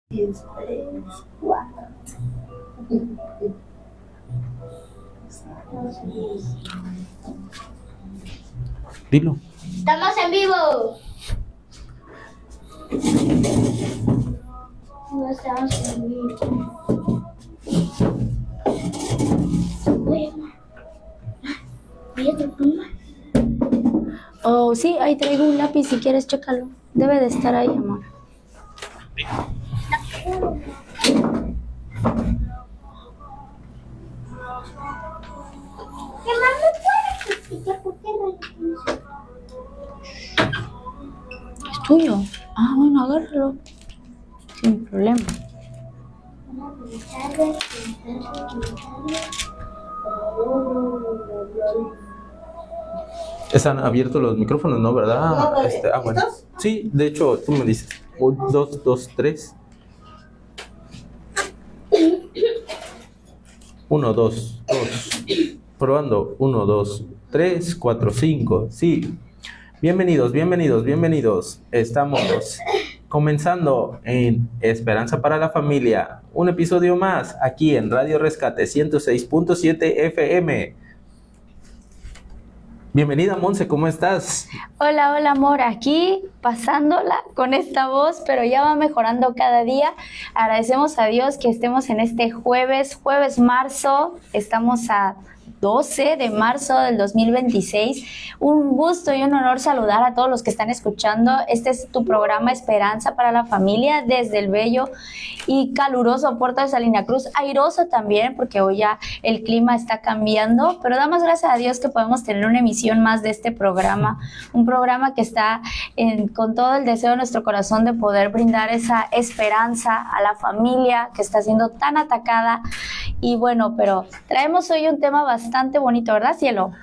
10, 3, 4. Dilo. Estamos en vivo. No estamos en vivo. ¿Hay otra pluma? Oh, sí, ahí traigo un lápiz, si quieres, chécalo. Debe de estar ahí, amor. ¿Qué más me puedes explicar por qué no hay pluma? ¿Es tuyo? Ah, bueno, agárralo. Sin problema. Están abiertos los micrófonos, ¿no? ¿Verdad? No, Bueno. ¿estos? Sí, de hecho, tú me dices. 2, 2, 3. 1, 2, 2. Probando. 1, 2, 3, 4, 5. Sí. Bienvenidos. Estamos comenzando en Esperanza para la Familia. Un episodio más aquí en Radio Rescate 106.7 FM. Bienvenida, Monse, ¿cómo estás? Hola, amor, aquí pasándola con esta voz, pero ya va mejorando cada día. Agradecemos a Dios que estemos en este jueves marzo, estamos a 12 de marzo del 2026. Un gusto y un honor saludar a todos los que están escuchando. Este es tu programa Esperanza para la Familia desde el bello y caluroso puerto de Salina Cruz, airoso también porque hoy ya el clima está cambiando, pero damos gracias a Dios que podemos tener una emisión más de este programa, un programa que está con todo el deseo de nuestro corazón de poder brindar esa esperanza a la familia que está siendo tan atacada. Y bueno, pero traemos hoy un tema bastante bonito, ¿verdad, cielo?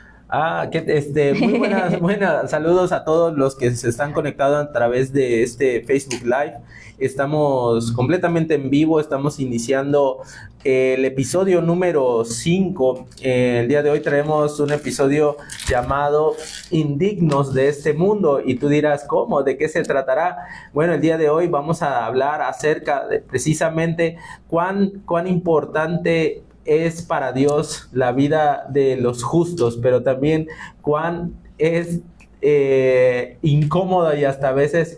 Muy buenas. Saludos a todos los que se están conectando a través de este Facebook Live. Estamos completamente en vivo, estamos iniciando el episodio número 5. El día de hoy traemos un episodio llamado Indignos de este mundo. Y tú dirás, ¿cómo? ¿De qué se tratará? Bueno, el día de hoy vamos a hablar acerca de precisamente cuán importante es para Dios la vida de los justos, pero también cuán es incómodo y hasta a veces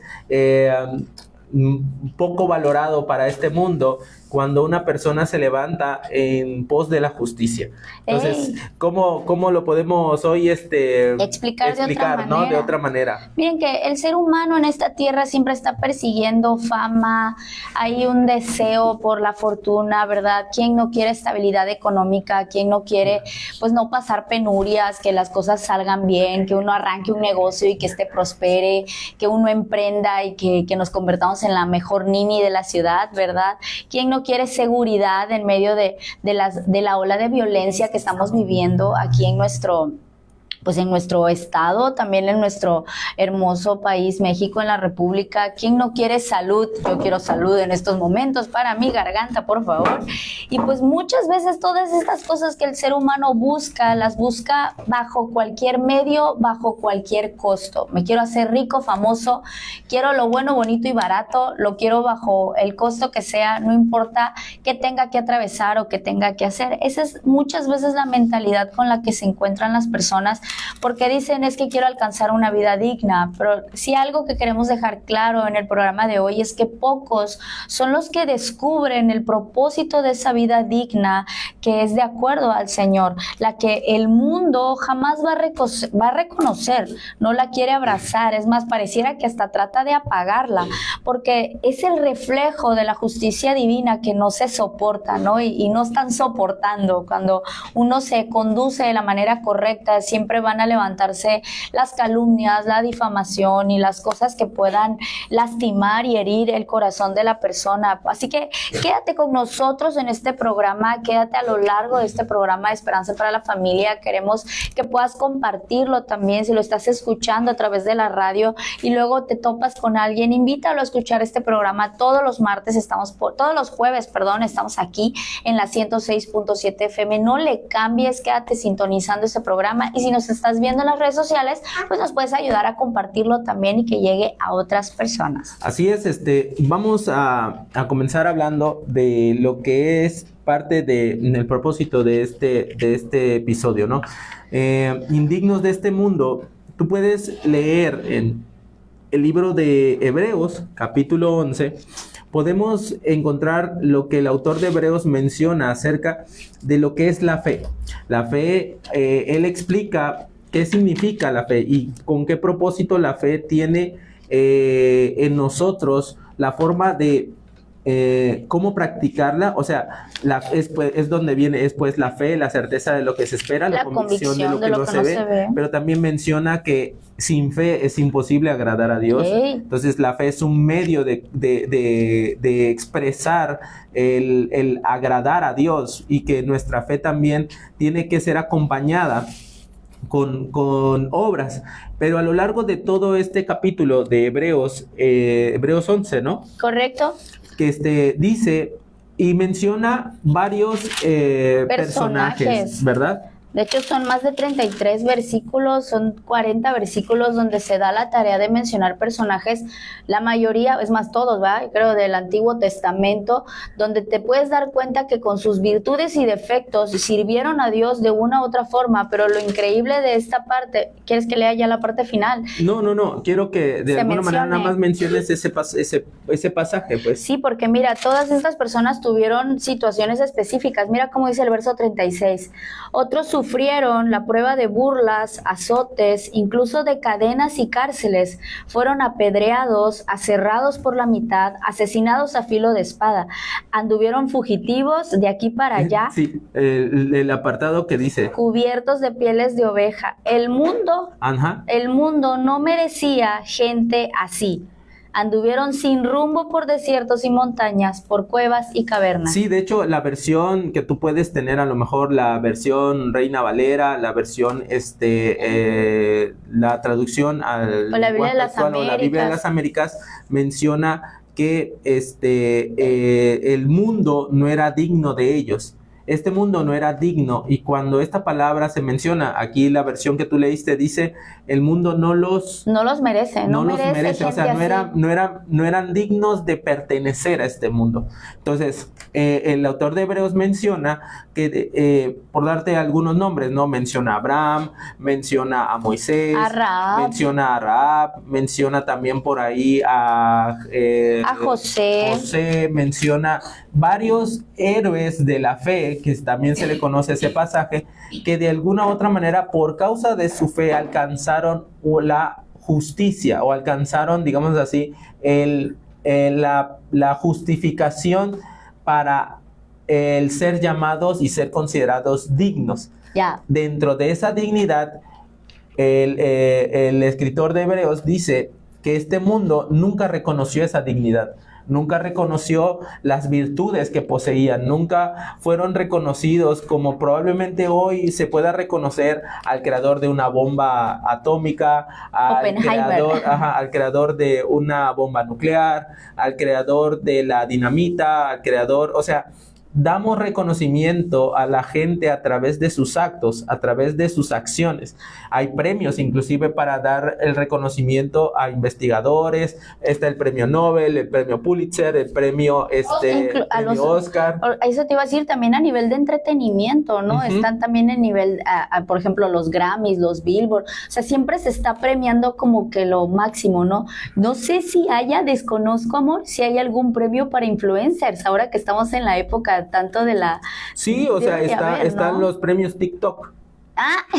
poco valorado para este mundo cuando una persona se levanta en pos de la justicia. Entonces, ¿cómo lo podemos hoy explicar de otra manera? Miren que el ser humano en esta tierra siempre está persiguiendo fama, hay un deseo por la fortuna, ¿verdad? ¿Quién no quiere estabilidad económica? ¿Quién no quiere, pues, no pasar penurias, que las cosas salgan bien, que uno arranque un negocio y que prospere, que uno emprenda y que nos convertamos en la mejor nini de la ciudad, ¿verdad? ¿Quién no quiere seguridad en medio de la ola de violencia que estamos viviendo aquí en nuestro estado, también en nuestro hermoso país, México, en la República? ¿Quién no quiere salud? Yo quiero salud en estos momentos para mi garganta, por favor. Y pues muchas veces todas estas cosas que el ser humano busca, las busca bajo cualquier medio, bajo cualquier costo. Me quiero hacer rico, famoso, quiero lo bueno, bonito y barato, lo quiero bajo el costo que sea, no importa qué tenga que atravesar o qué tenga que hacer. Esa es muchas veces la mentalidad con la que se encuentran las personas, porque dicen es que quiero alcanzar una vida digna, pero sí, algo que queremos dejar claro en el programa de hoy es que pocos son los que descubren el propósito de esa vida digna que es de acuerdo al Señor, la que el mundo jamás va a reconocer, no la quiere abrazar, es más, pareciera que hasta trata de apagarla, porque es el reflejo de la justicia divina que no se soporta, ¿no? Y no están soportando. Cuando uno se conduce de la manera correcta, siempre van a levantarse las calumnias, la difamación y las cosas que puedan lastimar y herir el corazón de la persona. Así que quédate con nosotros en este programa, quédate a lo largo de este programa de Esperanza para la Familia. Queremos que puedas compartirlo también si lo estás escuchando a través de la radio y luego te topas con alguien, invítalo a escuchar este programa. Todos los jueves, estamos aquí en la 106.7 FM. No le cambies, quédate sintonizando este programa, y si nos nos estás viendo en las redes sociales, pues nos puedes ayudar a compartirlo también y que llegue a otras personas. Así es, vamos a comenzar hablando de lo que es parte del propósito de este episodio, ¿no? Indignos de este mundo. Tú puedes leer en el libro de Hebreos, capítulo 11, podemos encontrar lo que el autor de Hebreos menciona acerca de lo que es la fe. La fe, él explica qué significa la fe y con qué propósito la fe tiene en nosotros, la forma de cómo practicarla. O sea, es donde viene pues la fe, la certeza de lo que se espera, la convicción de lo que no se ve, pero también menciona que sin fe es imposible agradar a Dios. Entonces la fe es un medio de expresar el agradar a Dios, y que nuestra fe también tiene que ser acompañada con obras. Pero a lo largo de todo este capítulo de Hebreos 11, ¿no? Correcto. Que dice y menciona varios personajes, ¿verdad? De hecho, son más de 33 versículos, son 40 versículos donde se da la tarea de mencionar personajes, la mayoría, es más todos, ¿verdad? Creo del Antiguo Testamento, donde te puedes dar cuenta que con sus virtudes y defectos sirvieron a Dios de una u otra forma. Pero lo increíble de esta parte, ¿quieres que lea ya la parte final? No, quiero que de alguna manera nada más menciones ese pasaje, pues. Sí, porque mira, todas estas personas tuvieron situaciones específicas. Mira cómo dice el verso 36. Otros sufrieron la prueba de burlas, azotes, incluso de cadenas y cárceles. Fueron apedreados, aserrados por la mitad, asesinados a filo de espada. Anduvieron fugitivos de aquí para allá. Sí, el apartado que dice: cubiertos de pieles de oveja. El mundo no merecía gente así. Anduvieron sin rumbo por desiertos y montañas, por cuevas y cavernas. Sí, de hecho, la versión que tú puedes tener, a lo mejor la versión Reina Valera, la versión, la traducción al o la Biblia de las Américas. O la Biblia de las Américas menciona que el mundo no era digno de ellos. Este mundo no era digno, y cuando esta palabra se menciona, aquí la versión que tú leíste dice, el mundo no los merece, no los merece, o sea, no eran dignos de pertenecer a este mundo. Entonces, el autor de Hebreos menciona que, por darte algunos nombres, ¿no? Menciona a Abraham, menciona a Moisés, menciona a Rahab, menciona también por ahí a José, menciona varios héroes de la fe, que también se le conoce ese pasaje, que de alguna u otra manera, por causa de su fe, alcanzaron la justicia, o alcanzaron, digamos así, la justificación para el ser llamados y ser considerados dignos. Dentro de esa dignidad, el escritor de Hebreos dice que este mundo nunca reconoció esa dignidad. Nunca reconoció las virtudes que poseían, nunca fueron reconocidos como probablemente hoy se pueda reconocer al creador de una bomba atómica, al creador de una bomba nuclear, al creador de la dinamita, al creador, o sea, damos reconocimiento a la gente a través de sus actos, a través de sus acciones. Hay premios inclusive para dar el reconocimiento a investigadores. Está el premio Nobel, el premio Pulitzer, el premio, premio Oscar. Eso te iba a decir también a nivel de entretenimiento, ¿no? Están también en nivel, por ejemplo, los Grammys, los Billboard. O sea, siempre se está premiando como que lo máximo, ¿no? No sé si desconozco, amor, si hay algún premio para influencers, ahora que estamos en la época tanto de la... Sí, o sea, están los premios TikTok.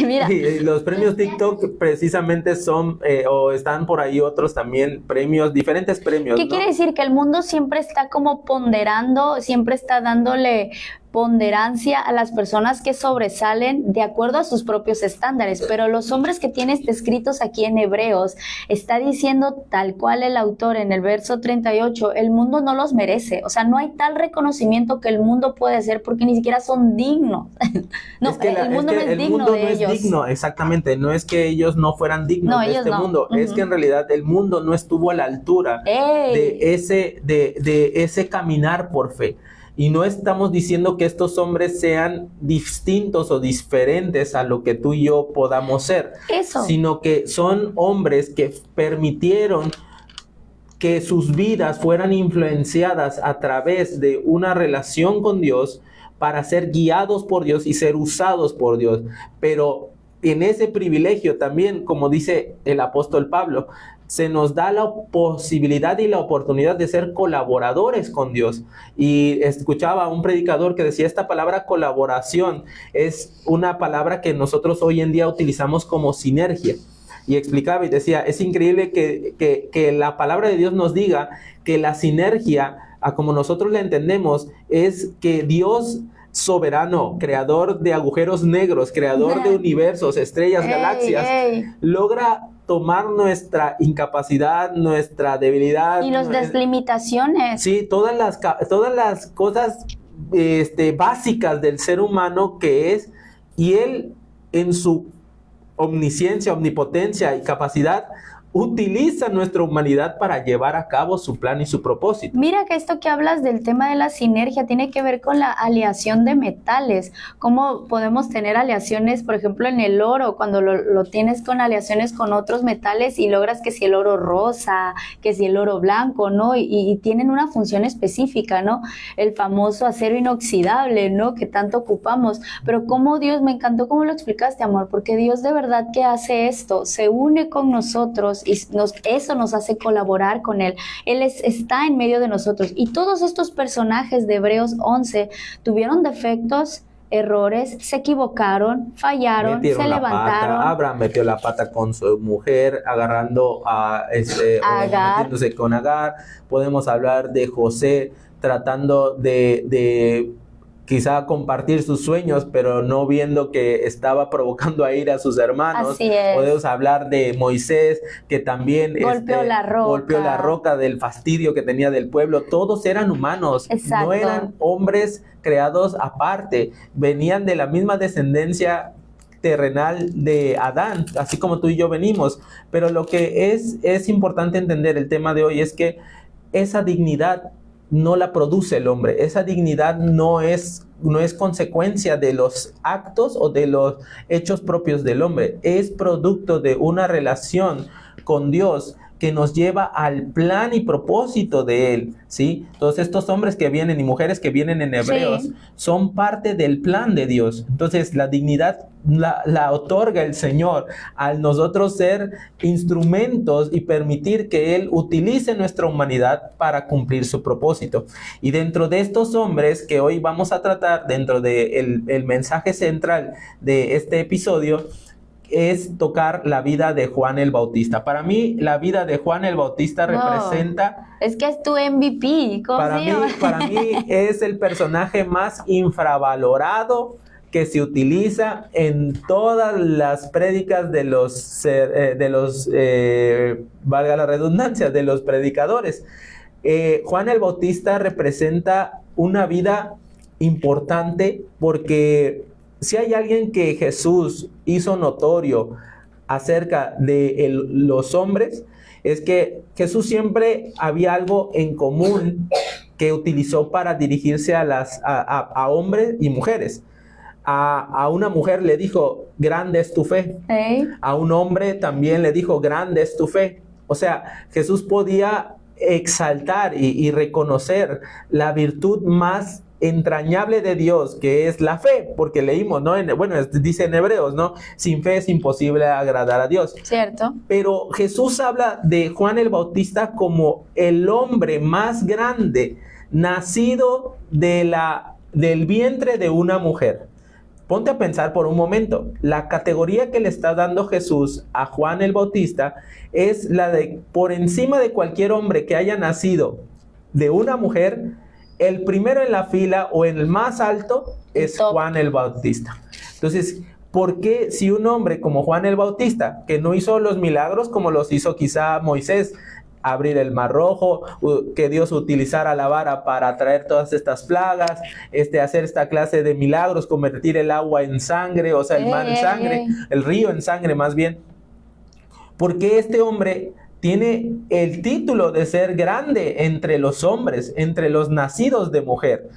Mira. Sí, los premios TikTok precisamente son, o están por ahí otros también premios, diferentes premios. ¿Qué quiere decir? Que el mundo siempre está como ponderando, siempre está dándole ponderancia a las personas que sobresalen de acuerdo a sus propios estándares, pero los hombres que tienes descritos aquí en Hebreos, está diciendo tal cual el autor en el verso 38, el mundo no los merece, o sea, no hay tal reconocimiento que el mundo puede hacer porque ni siquiera son dignos. El mundo no es digno de ellos. Digno, exactamente, no es que ellos no fueran dignos de este mundo, es que en realidad el mundo no estuvo a la altura de ese caminar por fe. Y no estamos diciendo que estos hombres sean distintos o diferentes a lo que tú y yo podamos ser, Eso. sino que son hombres que permitieron que sus vidas fueran influenciadas a través de una relación con Dios para ser guiados por Dios y ser usados por Dios. Pero en ese privilegio también, como dice el apóstol Pablo, se nos da la posibilidad y la oportunidad de ser colaboradores con Dios. Y escuchaba a un predicador que decía, esta palabra colaboración es una palabra que nosotros hoy en día utilizamos como sinergia. Y explicaba y decía, es increíble que la palabra de Dios nos diga que la sinergia, a como nosotros la entendemos, es que Dios soberano, creador de agujeros negros, creador de universos, estrellas, galaxias, logra tomar nuestra incapacidad, nuestra debilidad. Y las limitaciones. Sí, todas las cosas básicas del ser humano que es, y Él en su omnisciencia, omnipotencia y capacidad, utiliza nuestra humanidad para llevar a cabo su plan y su propósito. Mira que esto que hablas del tema de la sinergia tiene que ver con la aleación de metales. ¿Cómo podemos tener aleaciones, por ejemplo, en el oro, cuando lo tienes con aleaciones con otros metales y logras que si el oro rosa, que si el oro blanco, ¿no? Y tienen una función específica, ¿no? El famoso acero inoxidable, ¿no? Que tanto ocupamos. Pero cómo Dios, me encantó cómo lo explicaste, amor, porque Dios de verdad que hace esto, se une con nosotros y eso nos hace colaborar con Él. Él está en medio de nosotros. Y todos estos personajes de Hebreos 11 tuvieron defectos, errores, se equivocaron, fallaron, metieron se levantaron. Abraham metió la pata con su mujer, agarrando Agar. metiéndose con Agar. Podemos hablar de José tratando de quizá compartir sus sueños, pero no viendo que estaba provocando a ira a sus hermanos. Así es. Podemos hablar de Moisés, que también golpeó la roca del fastidio que tenía del pueblo. Todos eran humanos. Exacto. No eran hombres creados aparte. Venían de la misma descendencia terrenal de Adán, así como tú y yo venimos. Pero lo que es importante entender, el tema de hoy, es que esa dignidad no la produce el hombre. Esa dignidad no es consecuencia de los actos o de los hechos propios del hombre. Es producto de una relación con Dios que nos lleva al plan y propósito de Él, ¿sí? Todos estos hombres que vienen y mujeres que vienen en Hebreos, sí, son parte del plan de Dios. Entonces, la dignidad la otorga el Señor al nosotros ser instrumentos y permitir que Él utilice nuestra humanidad para cumplir su propósito. Y dentro de estos hombres que hoy vamos a tratar, dentro del mensaje central de este episodio, es tocar la vida de Juan el Bautista. Para mí, la vida de Juan el Bautista representa... Es que es tu MVP. Para mí es el personaje más infravalorado que se utiliza en todas las prédicas de los valga la redundancia, de los predicadores. Juan el Bautista representa una vida importante porque si hay alguien que Jesús hizo notorio acerca de los hombres, es que Jesús siempre había algo en común que utilizó para dirigirse a hombres y mujeres. A una mujer le dijo, grande es tu fe. A un hombre también le dijo, grande es tu fe. O sea, Jesús podía exaltar y reconocer la virtud más entrañable de Dios, que es la fe, porque leímos, ¿no? Dice en Hebreos, ¿no? Sin fe es imposible agradar a Dios. Cierto. Pero Jesús habla de Juan el Bautista como el hombre más grande, nacido del vientre de una mujer. Ponte a pensar por un momento, la categoría que le está dando Jesús a Juan el Bautista es la de, por encima de cualquier hombre que haya nacido de una mujer, el primero en la fila o en el más alto es Juan el Bautista. Entonces, ¿por qué si un hombre como Juan el Bautista, que no hizo los milagros como los hizo quizá Moisés, abrir el mar rojo, que Dios utilizara la vara para traer todas estas plagas, hacer esta clase de milagros, convertir el agua en sangre, o sea, el mar en sangre, el río en sangre más bien? ¿Por qué este hombre tiene el título de ser grande entre los hombres, entre los nacidos de mujer?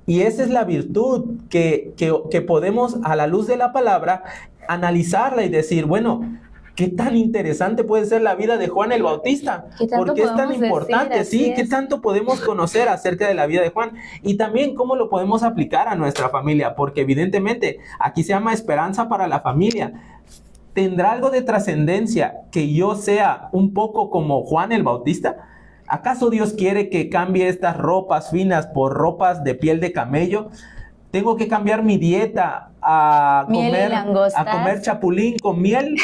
Y esa es la virtud que podemos, a la luz de la palabra, analizarla y decir, bueno, ¿qué tan interesante puede ser la vida de Juan el Bautista? ¿Qué tanto ¿Por qué es tan podemos importante? decir? Sí, Así ¿qué es. tanto podemos conocer acerca de la vida de Juan? Y también cómo lo podemos aplicar a nuestra familia, porque evidentemente aquí se llama esperanza para la familia. ¿Tendrá algo de trascendencia que yo sea un poco como Juan el Bautista? ¿Acaso Dios quiere que cambie estas ropas finas por ropas de piel de camello? ¿Tengo que cambiar mi dieta a Miel y comer, langostas. a comer chapulín con miel?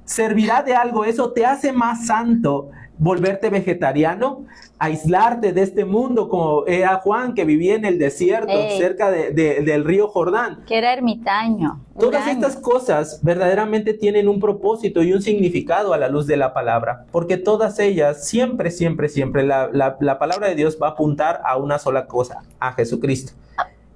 ¿Servirá de algo eso? ¿Te hace más santo volverte vegetariano? ¿Aislarte de este mundo como era Juan, que vivía en el desierto, Ey. cerca del río Jordán? Que era ermitaño. Todas huraño. estas cosas verdaderamente tienen un propósito y un significado a la luz de la palabra, porque todas ellas, siempre, la palabra de Dios va a apuntar a una sola cosa, a Jesucristo,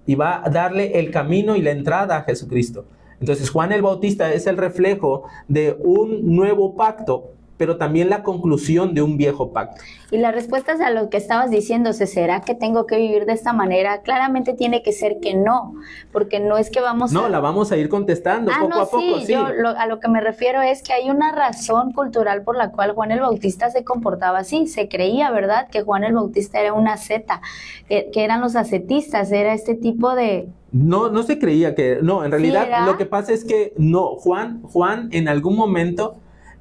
y va a darle el camino y la entrada a Jesucristo. Entonces Juan el Bautista es el reflejo de un nuevo pacto, pero también la conclusión de un viejo pacto. Y las respuestas a lo que estabas diciendo, ¿será que tengo que vivir de esta manera? Claramente tiene que ser que no, porque no es que vamos No, a... la vamos a ir contestando poco no, a poco, sí. Yo a lo que me refiero es que hay una razón cultural por la cual Juan el Bautista se comportaba así. Se creía, ¿verdad?, que Juan el Bautista era una asceta, que eran los ascetistas, era este tipo de... No se creía que... No, en realidad ¿era? lo que pasa es que no, Juan en algún momento,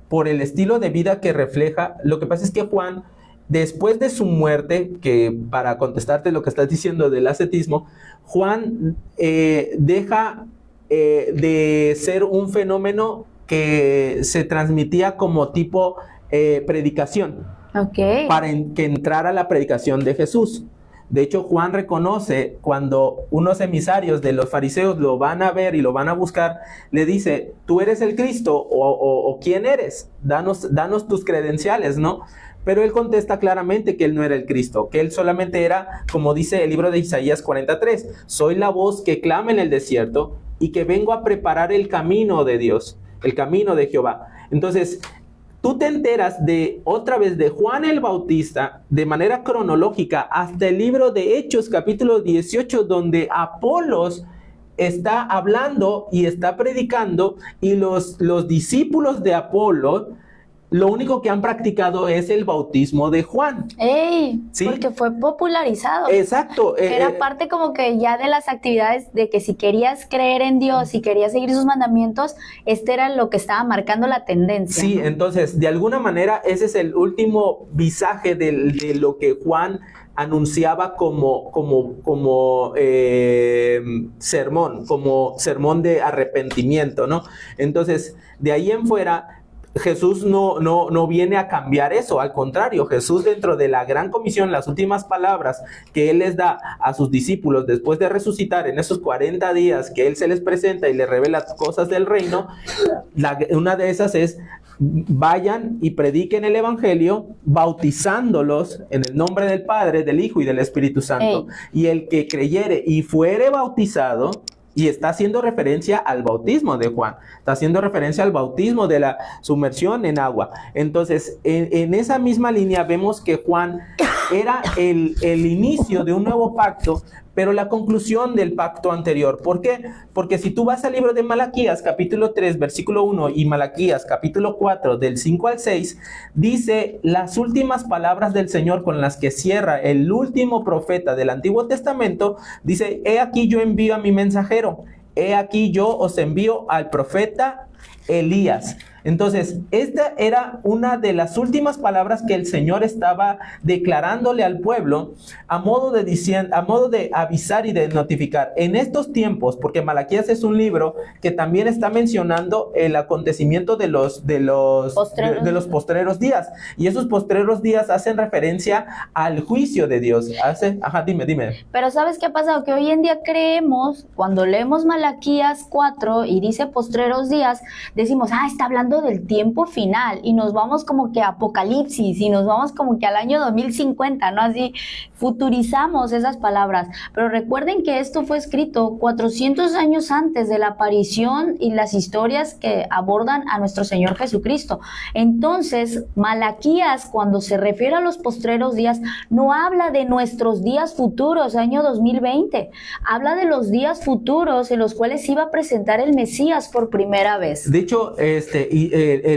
por el estilo de vida que refleja, lo que pasa es que Juan, después de su muerte, que para contestarte lo que estás diciendo del ascetismo, Juan deja de ser un fenómeno que se transmitía como tipo predicación, Ok. para que entrara la predicación de Jesús. De hecho, Juan reconoce cuando unos emisarios de los fariseos lo van a ver y lo van a buscar, le dice, ¿tú eres el Cristo o quién eres? Danos tus credenciales, ¿no? Pero él contesta claramente que él no era el Cristo, que él solamente era, como dice el libro de Isaías 43, soy la voz que clama en el desierto y que vengo a preparar el camino de Dios, el camino de Jehová. Entonces, tú te enteras otra vez de Juan el Bautista de manera cronológica hasta el libro de Hechos, capítulo 18, donde Apolos está hablando y está predicando, y los discípulos de Apolo lo único que han practicado es el bautismo de Juan. ¡Ey! ¿Sí? Porque fue popularizado. Exacto. Era parte como que ya de las actividades de que si querías creer en Dios, si querías seguir sus mandamientos, este era lo que estaba marcando la tendencia. Sí, ¿no? entonces, de alguna manera, ese es el último visaje de lo que Juan anunciaba como sermón, como sermón de arrepentimiento, ¿no? Entonces, de ahí en fuera, Jesús no viene a cambiar eso, al contrario, Jesús, dentro de la gran comisión, las últimas palabras que Él les da a sus discípulos después de resucitar en esos 40 días que Él se les presenta y les revela cosas del reino, una de esas es: vayan y prediquen el evangelio, bautizándolos en el nombre del Padre, del Hijo y del Espíritu Santo. Y el que creyere y fuere bautizado, y está haciendo referencia al bautismo de Juan, está haciendo referencia al bautismo de la sumersión en agua. Entonces, en esa misma línea vemos que Juan era el inicio de un nuevo pacto, pero la conclusión del pacto anterior. ¿Por qué? Porque si tú vas al libro de Malaquías, capítulo 3, versículo 1, y Malaquías, capítulo 4, del 5 al 6, dice las últimas palabras del Señor con las que cierra el último profeta del Antiguo Testamento. Dice: he aquí yo envío a mi mensajero, he aquí yo os envío al profeta Elías. Entonces, esta era una de las últimas palabras que el Señor estaba declarándole al pueblo a modo de avisar y de notificar. En estos tiempos, porque Malaquías es un libro que también está mencionando el acontecimiento de los postreros días. Y esos postreros días hacen referencia al juicio de Dios. Dime. Pero ¿sabes qué ha pasado? Que hoy en día creemos, cuando leemos Malaquías 4 y dice postreros días, decimos, está hablando del tiempo final y nos vamos como que a Apocalipsis y nos vamos como que al año 2050, ¿no? Así futurizamos esas palabras, pero recuerden que esto fue escrito 400 años antes de la aparición y las historias que abordan a nuestro Señor Jesucristo. Entonces, Malaquías, cuando se refiere a los postreros días, no habla de nuestros días futuros, año 2020, habla de los días futuros en los cuales iba a presentar el Mesías por primera vez. De hecho,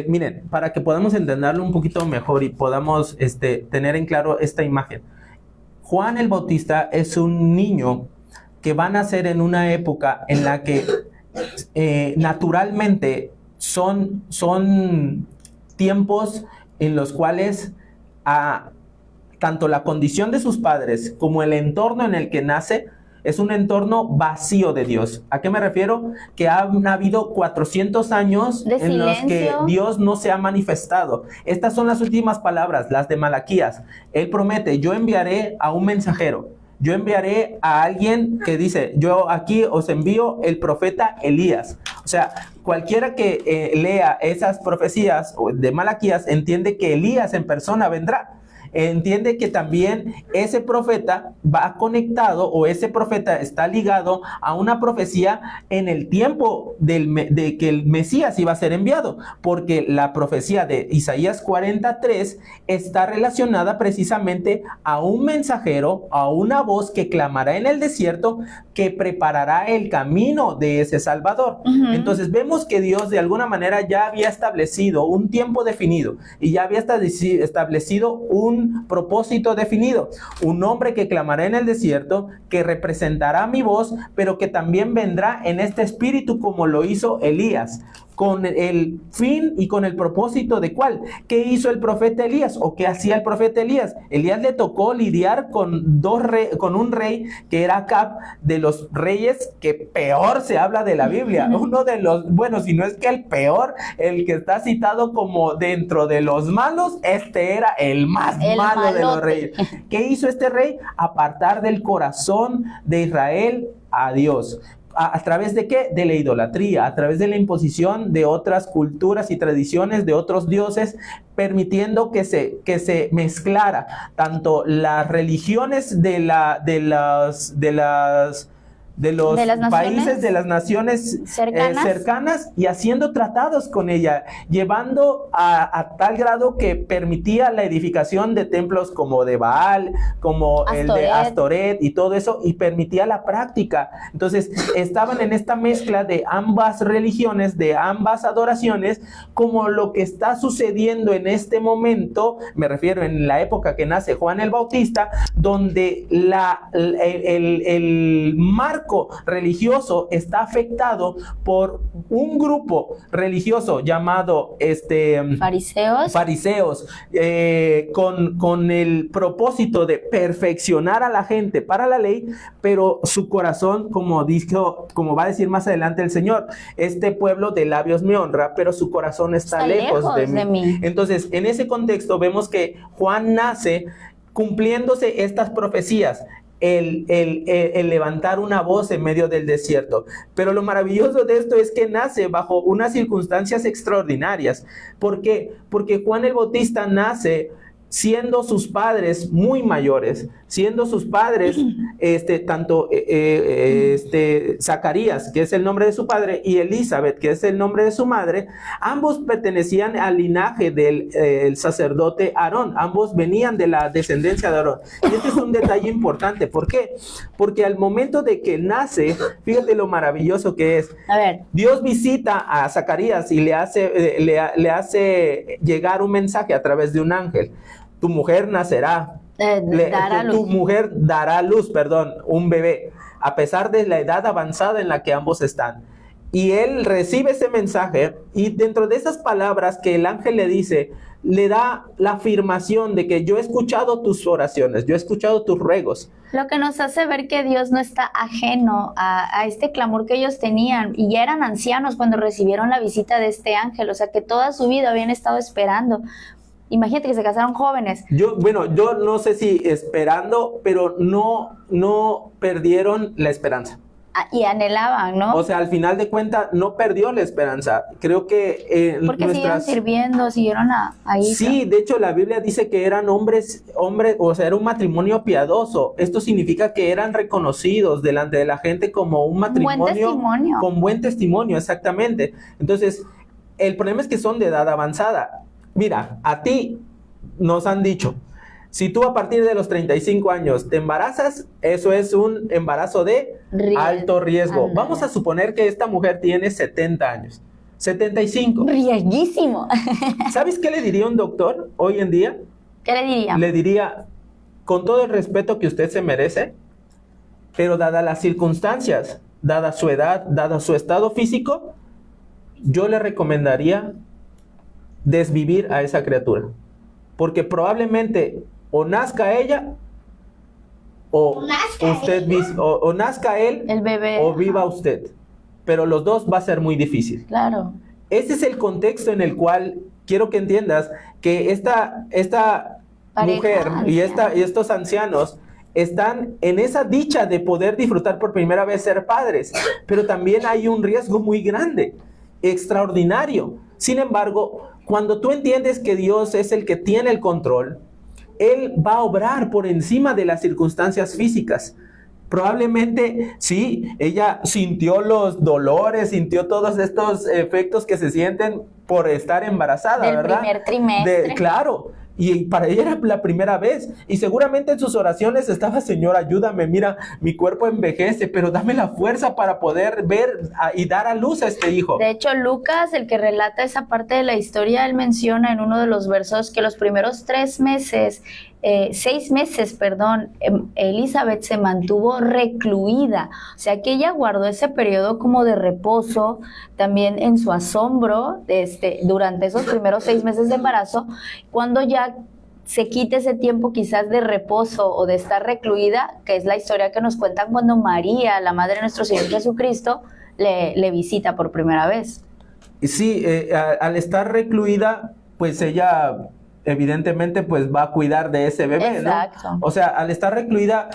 miren, para que podamos entenderlo un poquito mejor y podamos tener en claro esta imagen, Juan el Bautista es un niño que va a nacer en una época en la que naturalmente son tiempos en los cuales tanto la condición de sus padres como el entorno en el que nace es un entorno vacío de Dios. ¿A qué me refiero? Que han habido 400 años de en los que silencio. Dios no se ha manifestado. Estas son las últimas palabras, las de Malaquías. Él promete, yo enviaré a un mensajero. Yo enviaré a alguien que dice, yo aquí os envío el profeta Elías. O sea, cualquiera que lea esas profecías de Malaquías entiende que Elías en persona vendrá. Entiende que también ese profeta va conectado o ese profeta está ligado a una profecía en el tiempo de que el Mesías iba a ser enviado, porque la profecía de Isaías 43 está relacionada precisamente a un mensajero, a una voz que clamará en el desierto, que preparará el camino de ese Salvador. Entonces vemos que Dios de alguna manera ya había establecido un tiempo definido y ya había establecido un propósito definido, un hombre que clamará en el desierto, que representará mi voz, pero que también vendrá en este espíritu como lo hizo Elías, con el fin y con el propósito de ¿cuál? ¿Qué hizo el profeta Elías? ¿O qué hacía el profeta Elías? Elías le tocó lidiar con un rey que era Acab, de los reyes que peor se habla de la Biblia. Uno de los, bueno, si no es que el peor, el que está citado como dentro de los malos, era el más malo de los reyes. ¿Qué hizo este rey? Apartar del corazón de Israel a Dios. ¿A través de qué? De la idolatría, a través de la imposición de otras culturas y tradiciones, de otros dioses, permitiendo que se mezclara tanto las religiones de los países, de las naciones cercanas y haciendo tratados con ella, llevando a tal grado que permitía la edificación de templos como de Baal, como el de Astoret y todo eso, y permitía la práctica. Entonces estaban en esta mezcla de ambas religiones, de ambas adoraciones, como lo que está sucediendo en este momento, me refiero en la época que nace Juan el Bautista, donde el marco religioso está afectado por un grupo religioso llamado fariseos, con el propósito de perfeccionar a la gente para la ley, pero su corazón, como va a decir más adelante el Señor, este pueblo de labios me honra, pero su corazón está lejos de mí. Entonces, en ese contexto vemos que Juan nace cumpliéndose estas profecías, el levantar una voz en medio del desierto. Pero lo maravilloso de esto es que nace bajo unas circunstancias extraordinarias. ¿Por qué? Porque Juan el Bautista nace siendo sus padres muy mayores, siendo sus padres, tanto Zacarías, que es el nombre de su padre, y Elizabeth, que es el nombre de su madre, ambos pertenecían al linaje del sacerdote Aarón, ambos venían de la descendencia de Aarón. Y este es un detalle importante. ¿Por qué? Porque al momento de que nace, fíjate lo maravilloso que es. A ver. Dios visita a Zacarías y le hace llegar un mensaje a través de un ángel. Tu mujer nacerá, tu mujer dará a luz, un bebé, a pesar de la edad avanzada en la que ambos están. Y él recibe ese mensaje y dentro de esas palabras que el ángel le dice, le da la afirmación de que yo he escuchado tus oraciones, yo he escuchado tus ruegos. Lo que nos hace ver que Dios no está ajeno a este clamor que ellos tenían, y ya eran ancianos cuando recibieron la visita de este ángel, o sea que toda su vida habían estado esperando. Imagínate que se casaron jóvenes. Yo no sé si esperando, pero no perdieron la esperanza. Y anhelaban, ¿no? O sea, al final de cuentas no perdió la esperanza. Creo que Porque siguieron sirviendo, siguieron ahí. Sí, de hecho la Biblia dice que eran hombres, o sea, era un matrimonio piadoso. Esto significa que eran reconocidos delante de la gente como un matrimonio Buen testimonio. con buen testimonio, exactamente. Entonces, el problema es que son de edad avanzada. Mira, a ti nos han dicho, si tú a partir de los 35 años te embarazas, eso es un embarazo de alto riesgo. Vamos a suponer que esta mujer tiene 70 años, 75. Riesguísimo. ¿Sabes qué le diría un doctor hoy en día? ¿Qué le diría? Le diría, con todo el respeto que usted se merece, pero dadas las circunstancias, dada su edad, dado su estado físico, yo le recomendaría desvivir a esa criatura. Porque probablemente o nazca ella o nazca él, el bebé, o viva usted. Pero los dos va a ser muy difícil. Claro. Ese es el contexto en el cual quiero que entiendas que esta mujer y estos ancianos están en esa dicha de poder disfrutar por primera vez ser padres, pero también hay un riesgo muy grande, extraordinario. Sin embargo, cuando tú entiendes que Dios es el que tiene el control, Él va a obrar por encima de las circunstancias físicas. Probablemente, sí, ella sintió los dolores, sintió todos estos efectos que se sienten por estar embarazada, del ¿verdad? Primer trimestre. Claro. Y para ella era la primera vez. Y seguramente en sus oraciones estaba, Señor, ayúdame, mira, mi cuerpo envejece, pero dame la fuerza para poder ver y dar a luz a este hijo. De hecho, Lucas, el que relata esa parte de la historia, él menciona en uno de los versos que los primeros 6 meses, Elizabeth se mantuvo recluida. O sea que ella guardó ese periodo como de reposo, también en su asombro, durante esos primeros 6 meses de embarazo, cuando ya se quite ese tiempo quizás de reposo o de estar recluida, que es la historia que nos cuentan cuando María, la madre de nuestro Señor Jesucristo, le visita por primera vez. Sí, al estar recluida, pues ella evidentemente pues va a cuidar de ese bebé, exacto, ¿no? O sea, al estar recluida,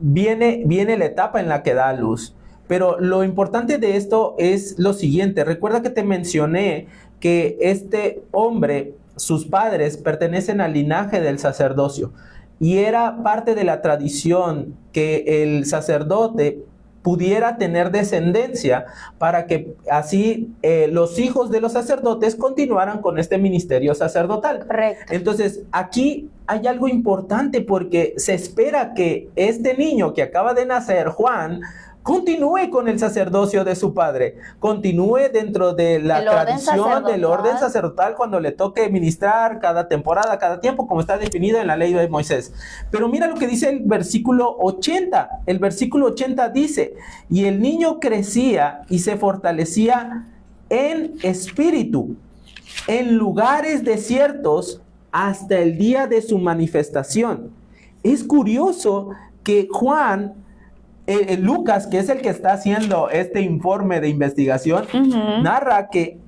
viene la etapa en la que da a luz. Pero lo importante de esto es lo siguiente. Recuerda que te mencioné que este hombre, sus padres pertenecen al linaje del sacerdocio y era parte de la tradición que el sacerdote pudiera tener descendencia para que así los hijos de los sacerdotes continuaran con este ministerio sacerdotal. Correcto. Entonces, aquí hay algo importante porque se espera que este niño que acaba de nacer, Juan, continúe con el sacerdocio de su padre, continúe dentro de la tradición del orden sacerdotal cuando le toque ministrar cada temporada, cada tiempo, como está definido en la ley de Moisés. Pero mira lo que dice el versículo 80. El versículo 80 dice, y el niño crecía y se fortalecía en espíritu, en lugares desiertos hasta el día de su manifestación. Es curioso que Lucas, que es el que está haciendo este informe de investigación, narra que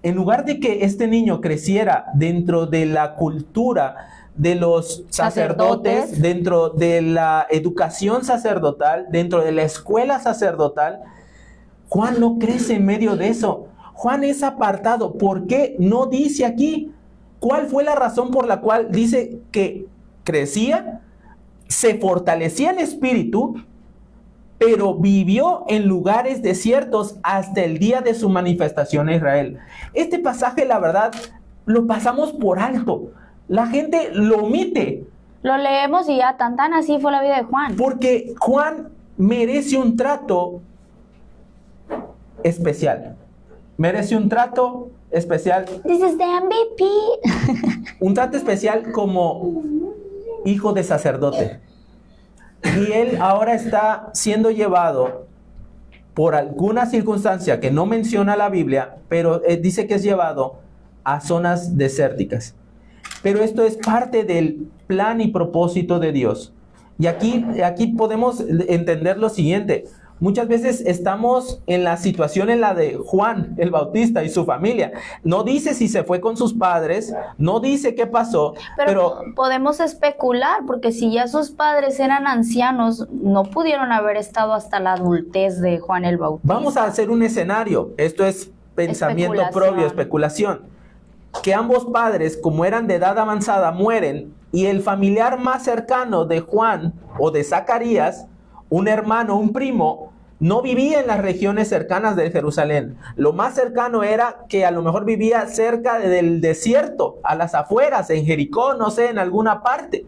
en lugar de que este niño creciera dentro de la cultura de los sacerdotes, dentro de la educación sacerdotal, dentro de la escuela sacerdotal, Juan no crece en medio de eso. Juan es apartado. ¿Por qué? No dice aquí. ¿Cuál fue la razón por la cual dice que crecía, se fortalecía en espíritu, pero vivió en lugares desiertos hasta el día de su manifestación a Israel? Este pasaje, la verdad, lo pasamos por alto. La gente lo omite. Lo leemos y ya tan así fue la vida de Juan. Porque Juan merece un trato especial. Merece un trato especial. This is the MVP. Un trato especial como hijo de sacerdote. Y él ahora está siendo llevado por alguna circunstancia que no menciona la Biblia, pero dice que es llevado a zonas desérticas. Pero esto es parte del plan y propósito de Dios. Y aquí podemos entender lo siguiente. muchas veces estamos en la situación en la de Juan el Bautista y su familia. No dice si se fue con sus padres, no dice qué pasó, Pero podemos especular, porque si ya sus padres eran ancianos, no pudieron haber estado hasta la adultez de Juan el Bautista. vamos a hacer un escenario. Esto es pensamiento Especulación. propio, especulación. Que ambos padres, como eran de edad avanzada, mueren y el familiar más cercano de Juan o de Zacarías, un hermano, un primo, no vivía en las regiones cercanas de Jerusalén. Lo más cercano era que a lo mejor vivía cerca del desierto, a las afueras, en Jericó, no sé, en alguna parte.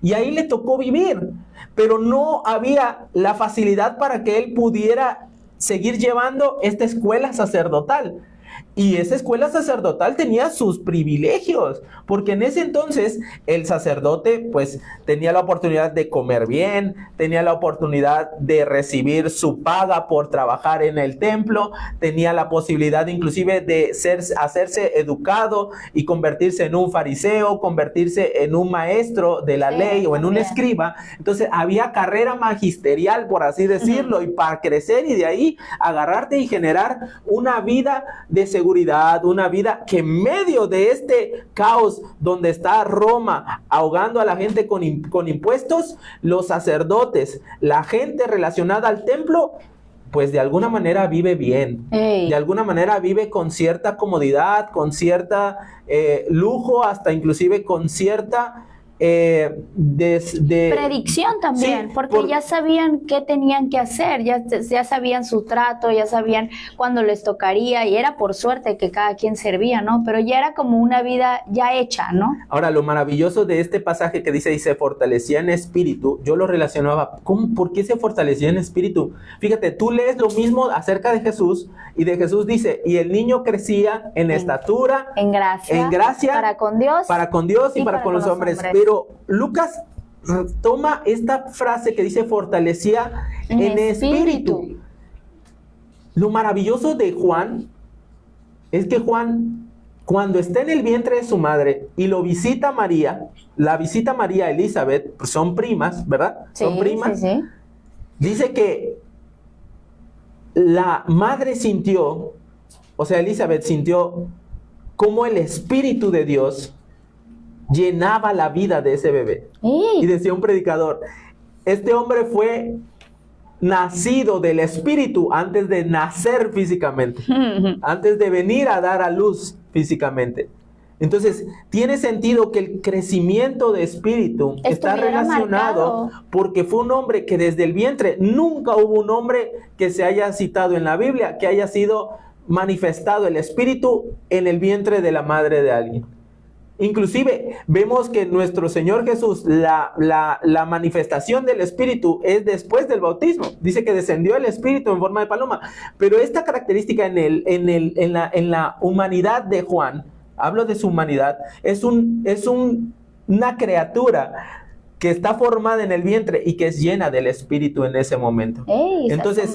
Y ahí le tocó vivir, pero no había la facilidad para que él pudiera seguir llevando esta escuela sacerdotal. Y esa escuela sacerdotal tenía sus privilegios, porque en ese entonces el sacerdote pues tenía la oportunidad de comer bien, tenía la oportunidad de recibir su paga por trabajar en el templo, tenía la posibilidad inclusive de hacerse educado y convertirse en un fariseo, convertirse en un maestro de la ley o en un escriba. Entonces había carrera magisterial, por así decirlo, y para crecer y de ahí agarrarte y generar una vida de seguridad, una vida que en medio de este caos donde está Roma ahogando a la gente con impuestos, los sacerdotes, la gente relacionada al templo, pues de alguna manera vive bien, de alguna manera vive con cierta comodidad, con cierta lujo, hasta inclusive con cierta predicción también, sí, porque ya sabían qué tenían que hacer, ya sabían su trato, ya sabían cuándo les tocaría, y era por suerte que cada quien servía, ¿no? Pero ya era como una vida ya hecha, ¿no? Ahora, lo maravilloso de este pasaje que dice, y se fortalecía en espíritu, yo lo relacionaba, ¿por qué se fortalecía en espíritu? Fíjate, tú lees lo mismo acerca de Jesús, y de Jesús dice, y el niño crecía en estatura, en gracia, para con Dios y para con los hombres. Pero Lucas toma esta frase que dice fortalecía en espíritu. Lo maravilloso de Juan es que Juan, cuando está en el vientre de su madre y lo visita María, la visita María Elizabeth, son primas, ¿verdad? Sí, son primas. sí. Dice que la madre sintió, o sea, Elizabeth sintió cómo el Espíritu de Dios llenaba la vida de ese bebé. Y decía un predicador, este hombre fue nacido del Espíritu antes de nacer físicamente, antes de venir a dar a luz físicamente. Entonces, tiene sentido que el crecimiento de espíritu está relacionado porque fue un hombre que desde el vientre, nunca hubo un hombre que se haya citado en la Biblia, que haya sido manifestado el espíritu en el vientre de la madre de alguien. Inclusive vemos que nuestro Señor Jesús, la manifestación del Espíritu es después del bautismo. Dice que descendió el Espíritu en forma de paloma. Pero esta característica en la humanidad de Juan, hablo de su humanidad, es una criatura que está formada en el vientre y que es llena del Espíritu en ese momento. Entonces,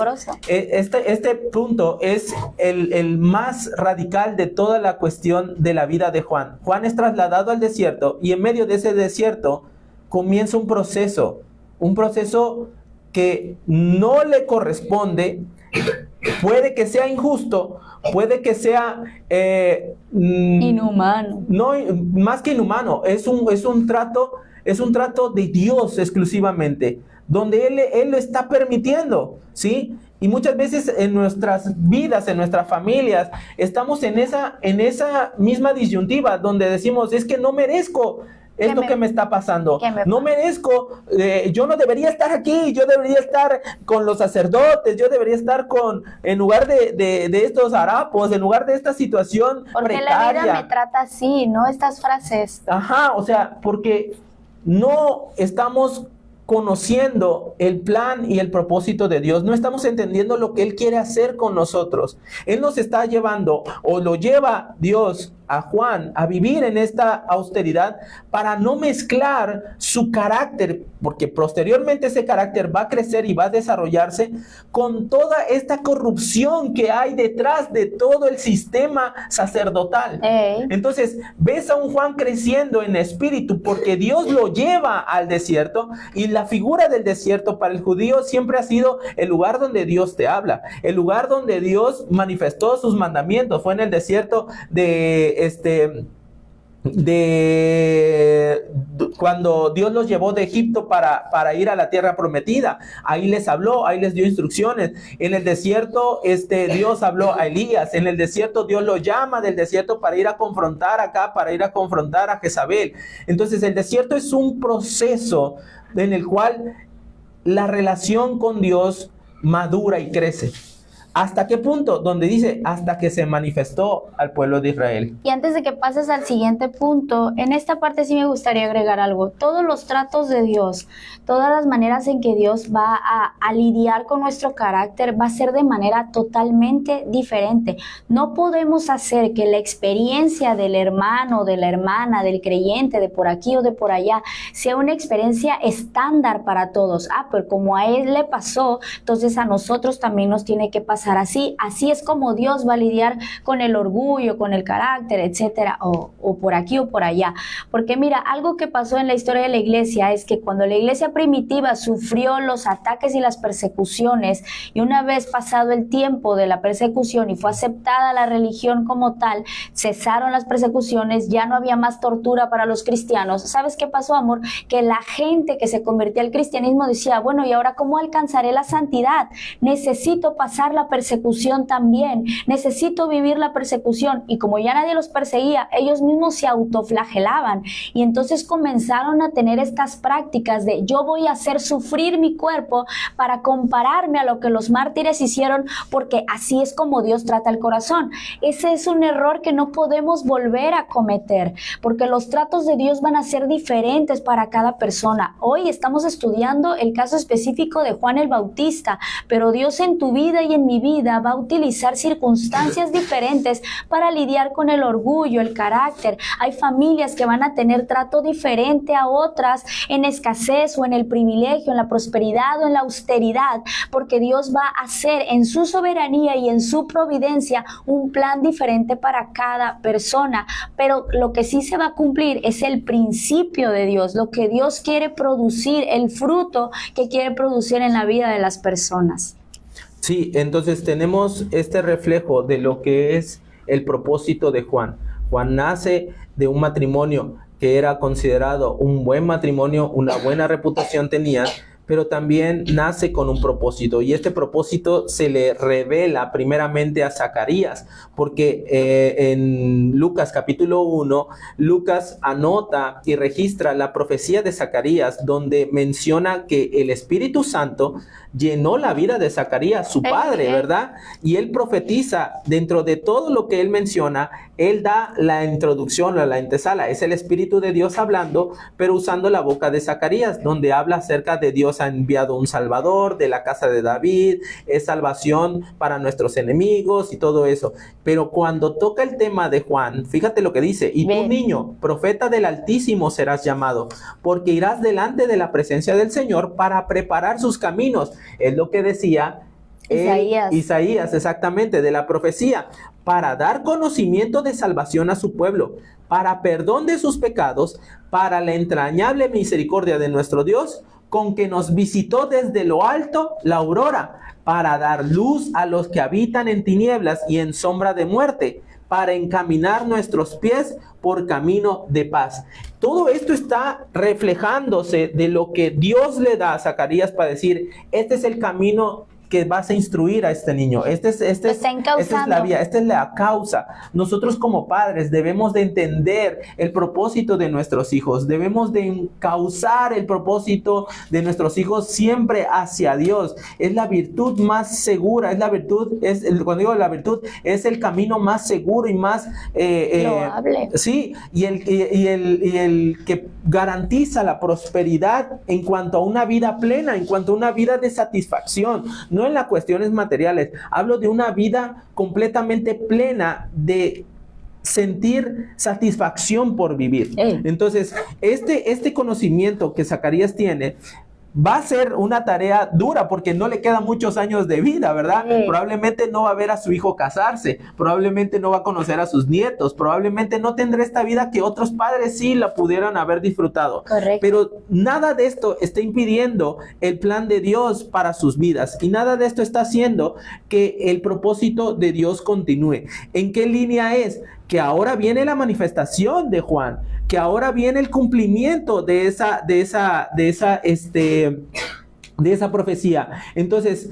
este punto es el más radical de toda la cuestión de la vida de Juan. Juan es trasladado al desierto y en medio de ese desierto comienza un proceso que no le corresponde, puede que sea injusto, puede que sea inhumano. No, más que inhumano, es un trato de Dios exclusivamente, donde Él lo está permitiendo, ¿sí? Y muchas veces en nuestras vidas, en nuestras familias, estamos en esa misma disyuntiva, donde decimos, es que no merezco esto que me está pasando, no merezco, yo no debería estar aquí, yo debería estar con los sacerdotes, yo debería estar en lugar de estos harapos, en lugar de esta situación porque precaria. La vida me trata así, ¿no? Estas frases. Ajá, o sea, porque no estamos conociendo el plan y el propósito de Dios, no estamos entendiendo lo que Él quiere hacer con nosotros. Él nos está llevando, o lo lleva Dios a Juan a vivir en esta austeridad para no mezclar su carácter, porque posteriormente ese carácter va a crecer y va a desarrollarse con toda esta corrupción que hay detrás de todo el sistema sacerdotal. Entonces, ves a un Juan creciendo en espíritu porque Dios lo lleva al desierto, y la figura del desierto para el judío siempre ha sido el lugar donde Dios te habla, el lugar donde Dios manifestó sus mandamientos. Fue en el desierto cuando Dios los llevó de Egipto para ir a la tierra prometida. Ahí les habló, ahí les dio instrucciones. En el desierto Dios habló a Elías. En el desierto Dios lo llama del desierto para ir a confrontar a Jezabel. Entonces el desierto es un proceso en el cual la relación con Dios madura y crece. ¿Hasta qué punto? Donde dice, hasta que se manifestó al pueblo de Israel. Y antes de que pases al siguiente punto, en esta parte sí me gustaría agregar algo. Todos los tratos de Dios, todas las maneras en que Dios va a lidiar con nuestro carácter, va a ser de manera totalmente diferente. No podemos hacer que la experiencia del hermano, de la hermana, del creyente, de por aquí o de por allá, sea una experiencia estándar para todos. Pero como a él le pasó, entonces a nosotros también nos tiene que pasar así. Así es como Dios va a lidiar con el orgullo, con el carácter, etcétera, o por aquí o por allá. Porque mira, algo que pasó en la historia de la iglesia es que cuando la iglesia primitiva sufrió los ataques y las persecuciones, y una vez pasado el tiempo de la persecución y fue aceptada la religión como tal, cesaron las persecuciones, ya no había más tortura para los cristianos. ¿Sabes qué pasó, amor? Que la gente que se convertía al cristianismo decía, bueno, ¿y ahora cómo alcanzaré la santidad? Necesito pasar la persecución también, necesito vivir la persecución. Y como ya nadie los perseguía, ellos mismos se autoflagelaban, y entonces comenzaron a tener estas prácticas de yo voy a hacer sufrir mi cuerpo para compararme a lo que los mártires hicieron, porque así es como Dios trata el corazón. Ese es un error que no podemos volver a cometer, porque los tratos de Dios van a ser diferentes para cada persona. Hoy estamos estudiando el caso específico de Juan el Bautista, pero Dios en tu vida y en mi vida va a utilizar circunstancias diferentes para lidiar con el orgullo, el carácter. Hay familias que van a tener trato diferente a otras en escasez o en el privilegio, en la prosperidad o en la austeridad, porque Dios va a hacer en su soberanía y en su providencia un plan diferente para cada persona. Pero lo que sí se va a cumplir es el principio de Dios, lo que Dios quiere producir, el fruto que quiere producir en la vida de las personas. Sí, entonces tenemos este reflejo de lo que es el propósito de Juan. Juan nace de un matrimonio que era considerado un buen matrimonio, una buena reputación tenía, pero también nace con un propósito, y este propósito se le revela primeramente a Zacarías, porque en Lucas capítulo 1, Lucas anota y registra la profecía de Zacarías, donde menciona que el Espíritu Santo llenó la vida de Zacarías, su padre, ¿verdad? Y él profetiza dentro de todo lo que él menciona. Él da la introducción, la antesala, es el Espíritu de Dios hablando, pero usando la boca de Zacarías, donde habla acerca de Dios ha enviado un Salvador de la casa de David, es salvación para nuestros enemigos y todo eso. Pero cuando toca el tema de Juan, fíjate lo que dice: y tú, niño, profeta del Altísimo serás llamado, porque irás delante de la presencia del Señor para preparar sus caminos. Es lo que decía Isaías, exactamente, de la profecía, para dar conocimiento de salvación a su pueblo, para perdón de sus pecados, para la entrañable misericordia de nuestro Dios, con que nos visitó desde lo alto la aurora, para dar luz a los que habitan en tinieblas y en sombra de muerte, para encaminar nuestros pies por camino de paz. Todo esto está reflejándose de lo que Dios le da a Zacarías para decir: este es el camino que vas a instruir a este niño, esta es la vía, esta es la causa. Nosotros como padres debemos de entender el propósito de nuestros hijos, debemos de encauzar el propósito de nuestros hijos siempre hacia Dios. Es la virtud más segura, cuando digo la virtud, es el camino más seguro y más loable. Sí, y el que garantiza la prosperidad en cuanto a una vida plena, en cuanto a una vida de satisfacción. No en las cuestiones materiales, hablo de una vida completamente plena de sentir satisfacción por vivir. Entonces, este conocimiento que Zacarías tiene va a ser una tarea dura porque no le quedan muchos años de vida, ¿verdad? Probablemente no va a ver a su hijo casarse, probablemente no va a conocer a sus nietos, probablemente no tendrá esta vida que otros padres sí la pudieran haber disfrutado. Correcto. Pero nada de esto está impidiendo el plan de Dios para sus vidas y nada de esto está haciendo que el propósito de Dios continúe. ¿En qué línea es? Que ahora viene la manifestación de Juan, que ahora viene el cumplimiento de esa profecía. Entonces,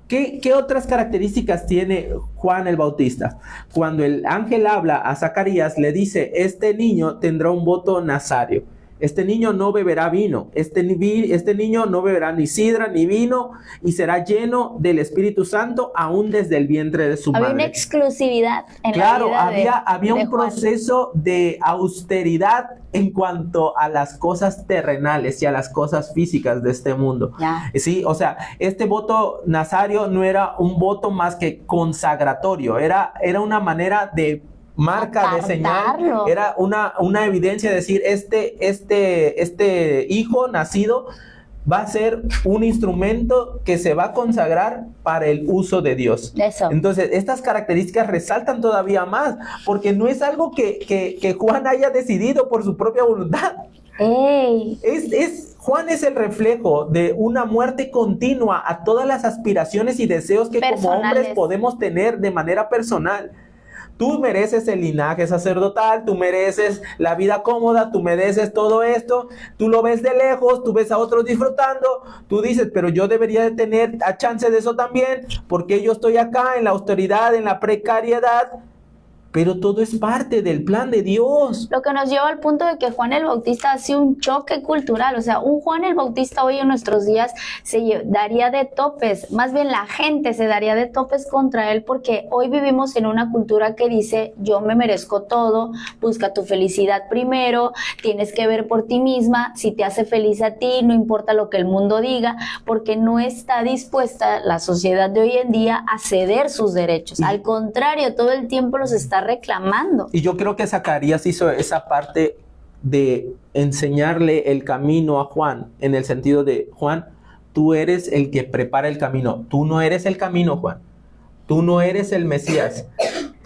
¿qué otras características tiene Juan el Bautista? Cuando el ángel habla a Zacarías, le dice, este niño tendrá un voto nazario. Este niño no beberá vino, este niño no beberá ni sidra ni vino y será lleno del Espíritu Santo aún desde el vientre de su madre. Había una exclusividad en la vida había de un proceso de austeridad en cuanto a las cosas terrenales y a las cosas físicas de este mundo. Sí, o sea, este voto nazario no era un voto más que consagratorio, era una manera de marca de señal, era una evidencia de decir, este hijo nacido va a ser un instrumento que se va a consagrar para el uso de Dios. Eso. Entonces, estas características resaltan todavía más, porque no es algo que Juan haya decidido por su propia voluntad. Juan es el reflejo de una muerte continua a todas las aspiraciones y deseos que como hombres podemos tener de manera personal. Tú mereces el linaje sacerdotal, tú mereces la vida cómoda, tú mereces todo esto, tú lo ves de lejos, tú ves a otros disfrutando, tú dices, pero yo debería de tener a chance de eso también, porque yo estoy acá en la austeridad, en la precariedad. Pero todo es parte del plan de Dios. Lo que nos lleva al punto de que Juan el Bautista hace un choque cultural. O sea, un Juan el Bautista hoy en nuestros días se daría de topes. Más bien la gente se daría de topes contra él porque hoy vivimos en una cultura que dice yo me merezco todo, busca tu felicidad primero, tienes que ver por ti misma, si te hace feliz a ti, no importa lo que el mundo diga, porque no está dispuesta la sociedad de hoy en día a ceder sus derechos. Al contrario, todo el tiempo los está reclamando. Y yo creo que Zacarías hizo esa parte de enseñarle el camino a Juan, en el sentido de, Juan, tú eres el que prepara el camino, tú no eres el camino, Juan, tú no eres el Mesías,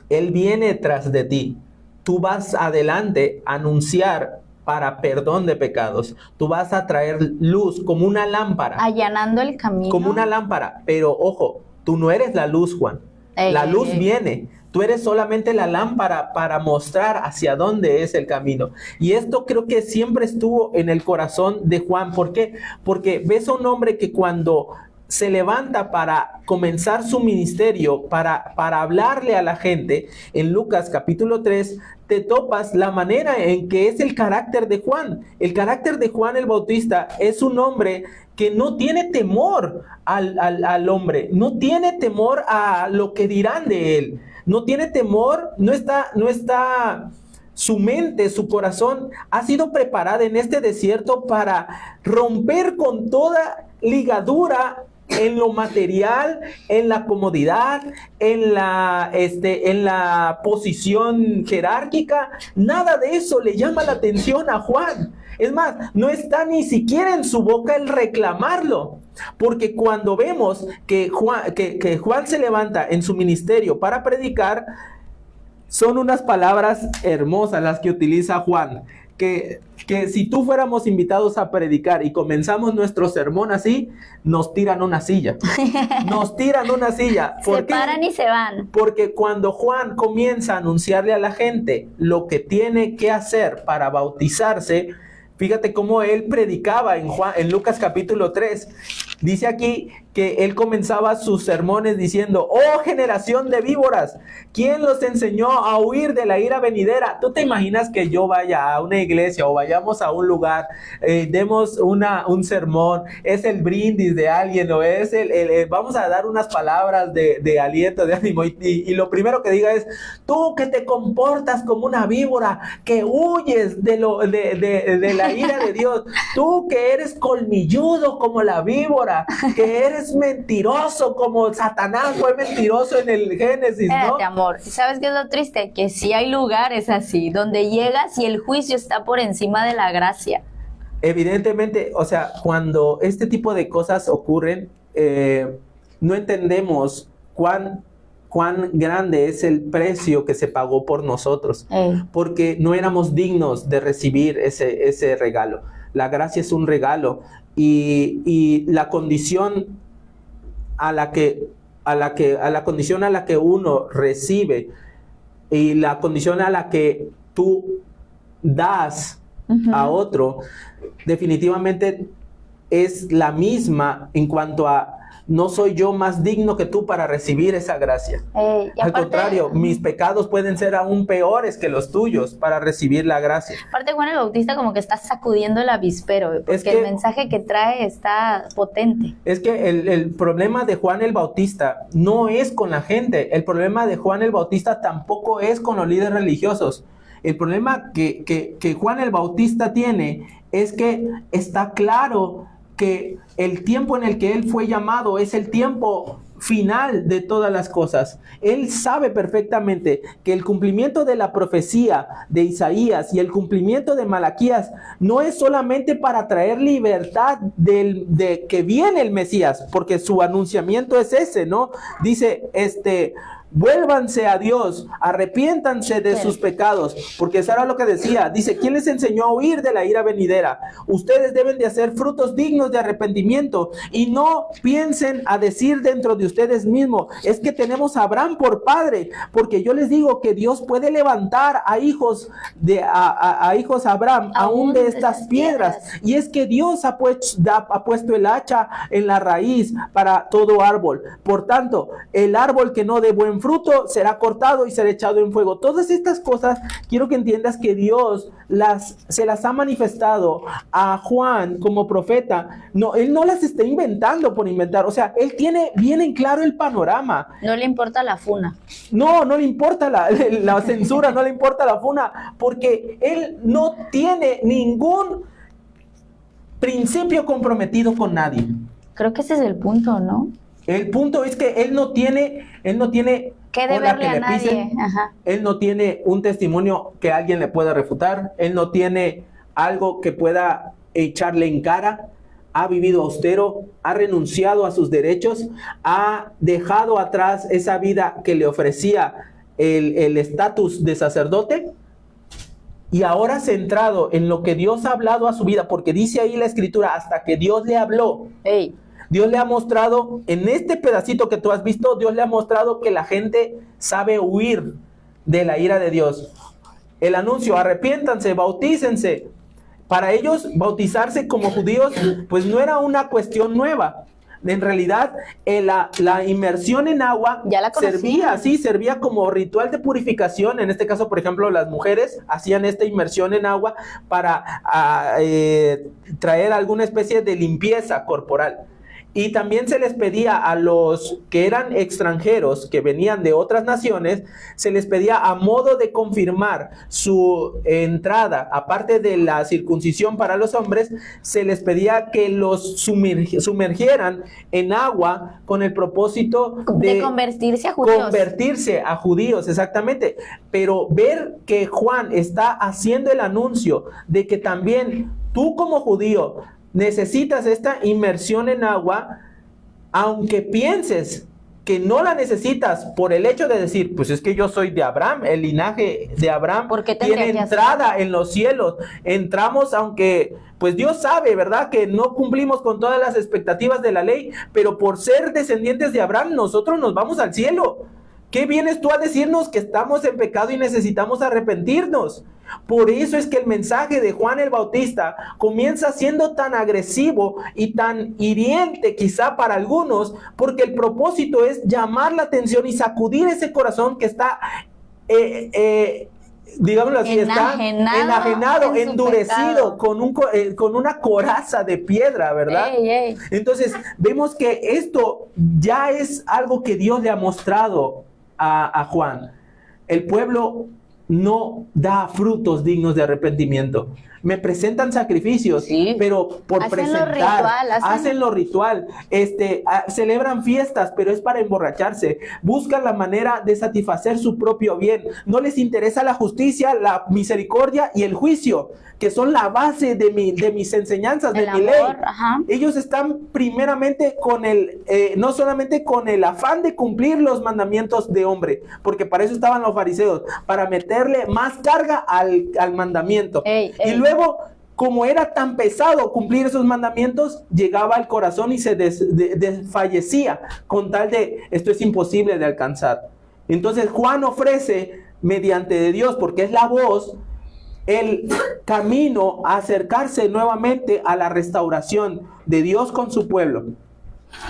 Él viene tras de ti, tú vas adelante a anunciar para perdón de pecados, tú vas a traer luz como una lámpara, allanando el camino, como una lámpara, pero ojo, tú no eres la luz, Juan, la luz viene. Tú eres solamente la lámpara para mostrar hacia dónde es el camino. Y esto creo que siempre estuvo en el corazón de Juan. ¿Por qué? Porque ves a un hombre que cuando se levanta para comenzar su ministerio, para hablarle a la gente, en Lucas capítulo 3, te topas la manera en que es el carácter de Juan. El carácter de Juan el Bautista es un hombre que no tiene temor al hombre, no tiene temor a lo que dirán de él. No tiene temor, no está, su mente, su corazón ha sido preparada en este desierto para romper con toda ligadura en lo material, en la comodidad, en la posición jerárquica. Nada de eso le llama la atención a Juan. Es más, no está ni siquiera en su boca el reclamarlo. Porque cuando vemos que Juan se levanta en su ministerio para predicar, son unas palabras hermosas las que utiliza Juan. Que si tú fuéramos invitados a predicar y comenzamos nuestro sermón así, nos tiran una silla. Nos tiran una silla. Se paran y se van. Porque cuando Juan comienza a anunciarle a la gente lo que tiene que hacer para bautizarse, fíjate cómo él predicaba en Lucas capítulo 3. Dice aquí que él comenzaba sus sermones diciendo, oh generación de víboras, ¿quién los enseñó a huir de la ira venidera? ¿Tú te imaginas que yo vaya a una iglesia o vayamos a un lugar, demos un sermón, es el brindis de alguien o es vamos a dar unas palabras de aliento, de ánimo y lo primero que diga es, tú que te comportas como una víbora, que huyes de la ira de Dios, tú que eres colmilludo como la víbora, palabra, que eres mentiroso como Satanás fue mentiroso en el Génesis, ¿no? Espérate, amor. ¿Sabes qué es lo triste? Que sí hay lugares así, donde llegas y el juicio está por encima de la gracia. Evidentemente, o sea, cuando este tipo de cosas ocurren, no entendemos cuán grande es el precio que se pagó por nosotros, porque no éramos dignos de recibir ese regalo. La gracia es un regalo y la condición a la condición a la que uno recibe y la condición a la que tú das a otro, definitivamente es la misma en cuanto a no soy yo más digno que tú para recibir esa gracia. Al contrario, mis pecados pueden ser aún peores que los tuyos para recibir la gracia. Aparte, Juan el Bautista como que está sacudiendo el avispero, porque el mensaje que trae está potente. Es que el problema de Juan el Bautista no es con la gente. El problema de Juan el Bautista tampoco es con los líderes religiosos. El problema que Juan el Bautista tiene es que está claro que el tiempo en el que él fue llamado es el tiempo final de todas las cosas. Él sabe perfectamente que el cumplimiento de la profecía de Isaías y el cumplimiento de Malaquías no es solamente para traer libertad de que viene el Mesías, porque su anunciamiento es ese, ¿no? Dice, vuélvanse a Dios, arrepiéntanse de sus pecados, porque eso era lo que decía. Dice, ¿quién les enseñó a huir de la ira venidera? Ustedes deben de hacer frutos dignos de arrepentimiento y no piensen a decir dentro de ustedes mismos, es que tenemos a Abraham por padre, porque yo les digo que Dios puede levantar a hijos a hijos a Abraham aún de estas piedras. Y es que Dios ha puesto el hacha en la raíz para todo árbol. Por tanto, el árbol que no dé buen fruto será cortado y será echado en fuego. Todas estas cosas quiero que entiendas que Dios se las ha manifestado a Juan como profeta. No, él no las está inventando por inventar. O sea, él tiene bien en claro el panorama. No le importa la funa. No le importa la censura, no le importa la funa, porque él no tiene ningún principio comprometido con nadie. Creo que ese es el punto, ¿no? El punto es que él no tiene que deberle a nadie. Ajá. Él no tiene un testimonio que alguien le pueda refutar. Él no tiene algo que pueda echarle en cara. Ha vivido austero, ha renunciado a sus derechos, ha dejado atrás esa vida que le ofrecía el estatus de sacerdote. Y ahora centrado en lo que Dios ha hablado a su vida, porque dice ahí la escritura, hasta que Dios le habló. Dios le ha mostrado, en este pedacito que tú has visto, Dios le ha mostrado que la gente sabe huir de la ira de Dios. El anuncio, arrepiéntanse, bautícense. Para ellos, bautizarse como judíos, pues no era una cuestión nueva. En realidad, la inmersión en agua servía como ritual de purificación. En este caso, por ejemplo, las mujeres hacían esta inmersión en agua para traer alguna especie de limpieza corporal. Y también se les pedía a los que eran extranjeros, que venían de otras naciones, se les pedía a modo de confirmar su entrada, aparte de la circuncisión para los hombres, se les pedía que los sumergieran en agua con el propósito de convertirse a judíos. Convertirse a judíos, exactamente. Pero ver que Juan está haciendo el anuncio de que también tú como judío necesitas esta inmersión en agua, aunque pienses que no la necesitas por el hecho de decir, pues es que yo soy de Abraham, el linaje de Abraham tiene entrada en los cielos. Entramos, aunque pues Dios sabe, ¿verdad?, que no cumplimos con todas las expectativas de la ley, pero por ser descendientes de Abraham, nosotros nos vamos al cielo. ¿Qué vienes tú a decirnos que estamos en pecado y necesitamos arrepentirnos? Por eso es que el mensaje de Juan el Bautista comienza siendo tan agresivo y tan hiriente quizá para algunos, porque el propósito es llamar la atención y sacudir ese corazón que está, digámoslo así, enajenado, endurecido, con una coraza de piedra, ¿verdad? Entonces vemos que esto ya es algo que Dios le ha mostrado a Juan. El pueblo no da frutos dignos de arrepentimiento. me presentan sacrificios, Sí. pero por Hacen lo presentar, ritual, hacen lo ritual, celebran fiestas, pero es para emborracharse, buscan la manera de satisfacer su propio bien, no les interesa la justicia, la misericordia y el juicio, que son la base de mis enseñanzas, de El mi ley. amor, ajá. Ellos están primeramente con no solamente con el afán de cumplir los mandamientos de hombre, porque para eso estaban los fariseos, para meterle más carga al mandamiento. Ey. Y luego, como era tan pesado cumplir esos mandamientos, llegaba al corazón y se desfallecía con tal de, esto es imposible de alcanzar. Entonces Juan ofrece, mediante de Dios, porque es la voz, el camino a acercarse nuevamente a la restauración de Dios con su pueblo.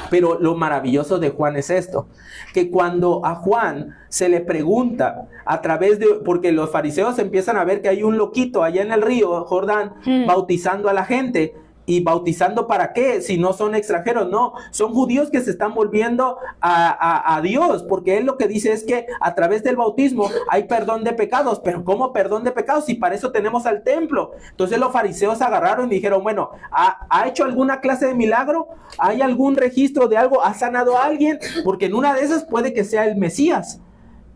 Pero lo maravilloso de Juan es esto, que cuando a Juan se le pregunta a través de, porque los fariseos empiezan a ver que hay un loquito allá en el río Jordán bautizando a la gente. ¿Y bautizando para qué? Si no son extranjeros, no, son judíos que se están volviendo a Dios, porque él lo que dice es que a través del bautismo hay perdón de pecados. Pero ¿cómo perdón de pecados? Si para eso tenemos al templo. Entonces los fariseos agarraron y dijeron, bueno, ¿ha hecho alguna clase de milagro? ¿Hay algún registro de algo? ¿Ha sanado a alguien? Porque en una de esas puede que sea el Mesías,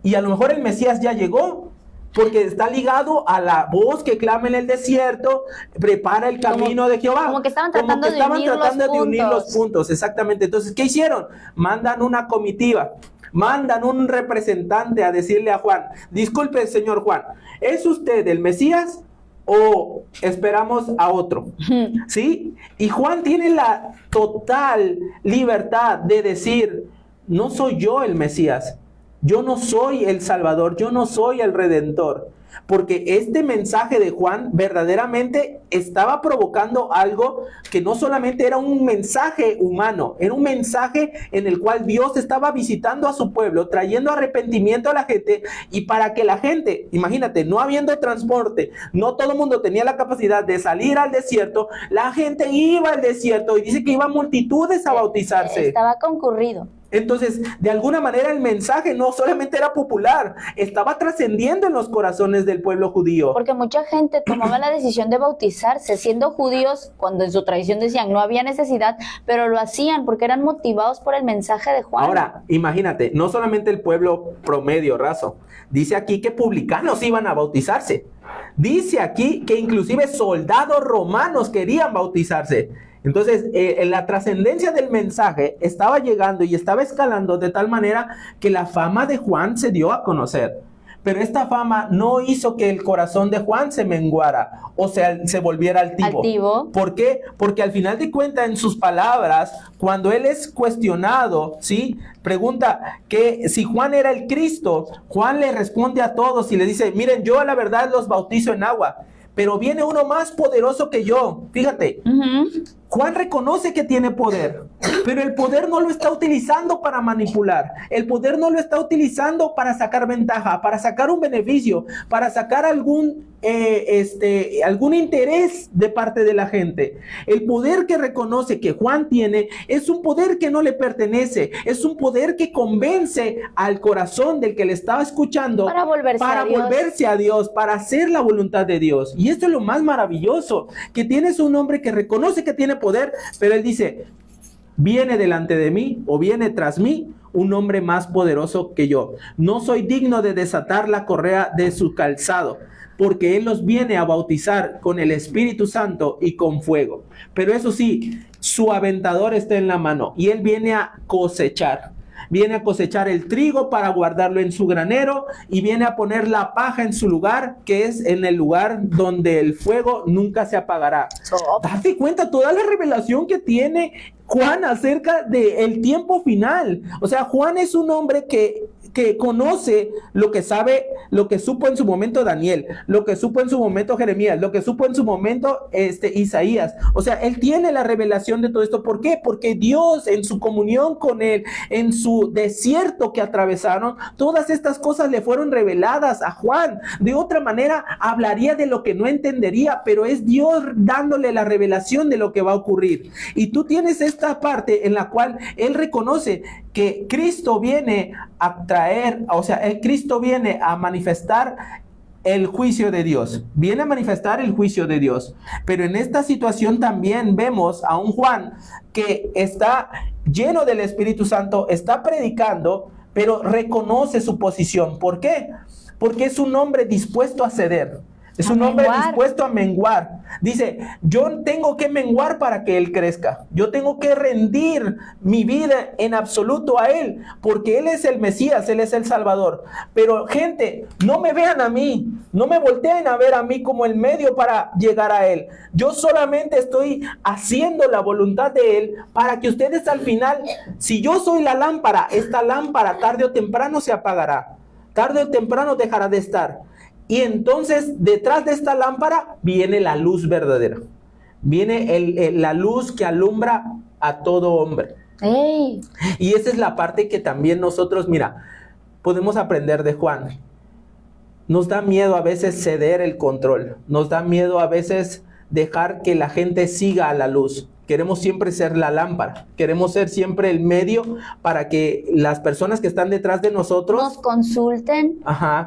y a lo mejor el Mesías ya llegó, porque está ligado a la voz que clama en el desierto, prepara el camino de Jehová. Como que estaban tratando de unir los puntos. Exactamente. Entonces, ¿qué hicieron? Mandan una comitiva, mandan un representante a decirle a Juan, disculpe, señor Juan, ¿es usted el Mesías o esperamos a otro? ¿Sí? Y Juan tiene la total libertad de decir, no soy yo el Mesías. Yo no soy el Salvador, yo no soy el Redentor, porque este mensaje de Juan verdaderamente estaba provocando algo que no solamente era un mensaje humano, era un mensaje en el cual Dios estaba visitando a su pueblo, trayendo arrepentimiento a la gente, y para que la gente, imagínate, no habiendo transporte, no todo el mundo tenía la capacidad de salir al desierto, la gente iba al desierto y dice que iban multitudes a bautizarse. Estaba concurrido. Entonces, de alguna manera el mensaje no solamente era popular, estaba trascendiendo en los corazones del pueblo judío. Porque mucha gente tomaba la decisión de bautizarse, siendo judíos, cuando en su tradición decían no había necesidad, pero lo hacían porque eran motivados por el mensaje de Juan. Ahora, imagínate, no solamente el pueblo promedio, raso, dice aquí que publicanos iban a bautizarse. Dice aquí que inclusive soldados romanos querían bautizarse. Entonces, la trascendencia del mensaje estaba llegando y estaba escalando de tal manera que la fama de Juan se dio a conocer. Pero esta fama no hizo que el corazón de Juan se menguara, o sea, se volviera altivo. ¿Por qué? Porque al final de cuentas, en sus palabras, cuando él es cuestionado, ¿sí? Pregunta que si Juan era el Cristo, Juan le responde a todos y le dice, miren, yo a la verdad los bautizo en agua, pero viene uno más poderoso que yo. Fíjate, Juan reconoce que tiene poder, pero el poder no lo está utilizando para manipular. El poder no lo está utilizando para sacar ventaja, para sacar un beneficio, para sacar algún interés de parte de la gente. El poder que reconoce que Juan tiene es un poder que no le pertenece, es un poder que convence al corazón del que le estaba escuchando para volverse a Dios, para hacer la voluntad de Dios. Y esto es lo más maravilloso, que tienes un hombre que reconoce que tiene poder, pero él dice, viene delante de mí o viene tras mí un hombre más poderoso que yo. No soy digno de desatar la correa de su calzado, porque él los viene a bautizar con el Espíritu Santo y con fuego. Pero eso sí, su aventador está en la mano y él viene a cosechar. Viene a cosechar el trigo para guardarlo en su granero y viene a poner la paja en su lugar, que es en el lugar donde el fuego nunca se apagará. Date cuenta toda la revelación que tiene Juan acerca del tiempo final. O sea, Juan es un hombre que conoce lo que sabe, lo que supo en su momento Daniel, lo que supo en su momento Jeremías, lo que supo en su momento Isaías. O sea, él tiene la revelación de todo esto. ¿Por qué? Porque Dios, en su comunión con él, en su desierto que atravesaron, todas estas cosas le fueron reveladas a Juan. De otra manera, hablaría de lo que no entendería, pero es Dios dándole la revelación de lo que va a ocurrir. Y tú tienes esta parte en la cual él reconoce que Cristo viene a traer, o sea, el Cristo viene a manifestar el juicio de Dios, viene a manifestar el juicio de Dios. Pero en esta situación también vemos a un Juan que está lleno del Espíritu Santo, está predicando, pero reconoce su posición. ¿Por qué? Porque es un hombre dispuesto a ceder. Es un hombre dispuesto a menguar. Dice, yo tengo que menguar para que Él crezca. Yo tengo que rendir mi vida en absoluto a Él, porque Él es el Mesías, Él es el Salvador. Pero gente, no me vean a mí, no me volteen a ver a mí como el medio para llegar a Él. Yo solamente estoy haciendo la voluntad de Él para que ustedes al final, si yo soy la lámpara, esta lámpara tarde o temprano se apagará. Tarde o temprano dejará de estar. Y entonces detrás de esta lámpara viene la luz verdadera. Viene la luz que alumbra a todo hombre. ¡Ey! Y esa es la parte que también nosotros, mira, podemos aprender de Juan. Nos da miedo a veces ceder el control. Nos da miedo a veces dejar que la gente siga a la luz. Queremos siempre ser la lámpara, queremos ser siempre el medio para que las personas que están detrás de nosotros nos consulten,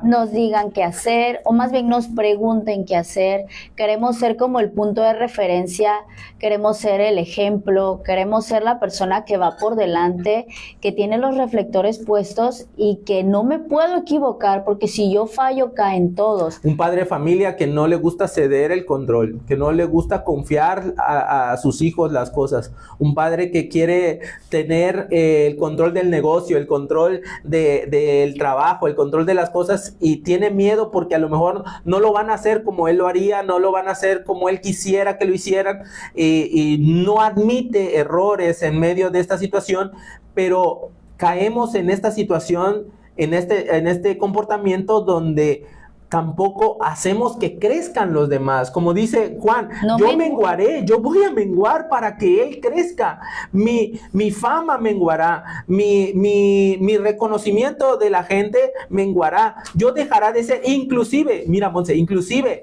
nos digan qué hacer, o más bien nos pregunten qué hacer. Queremos ser como el punto de referencia, queremos ser el ejemplo, queremos ser la persona que va por delante, que tiene los reflectores puestos y que no me puedo equivocar, porque si yo fallo caen todos. Un padre de familia que no le gusta ceder el control, que no le gusta confiar a sus hijos las cosas. Un padre que quiere tener el control del negocio, el control del trabajo, el control de las cosas, y tiene miedo porque a lo mejor no lo van a hacer como él lo haría, no lo van a hacer como él quisiera que lo hicieran, y no admite errores en medio de esta situación, pero caemos en esta situación, en este comportamiento donde tampoco hacemos que crezcan los demás. Como dice Juan, yo menguaré, yo voy a menguar para que Él crezca. Mi fama menguará, mi reconocimiento de la gente menguará. Yo dejará de ser, inclusive, mira Monse, inclusive,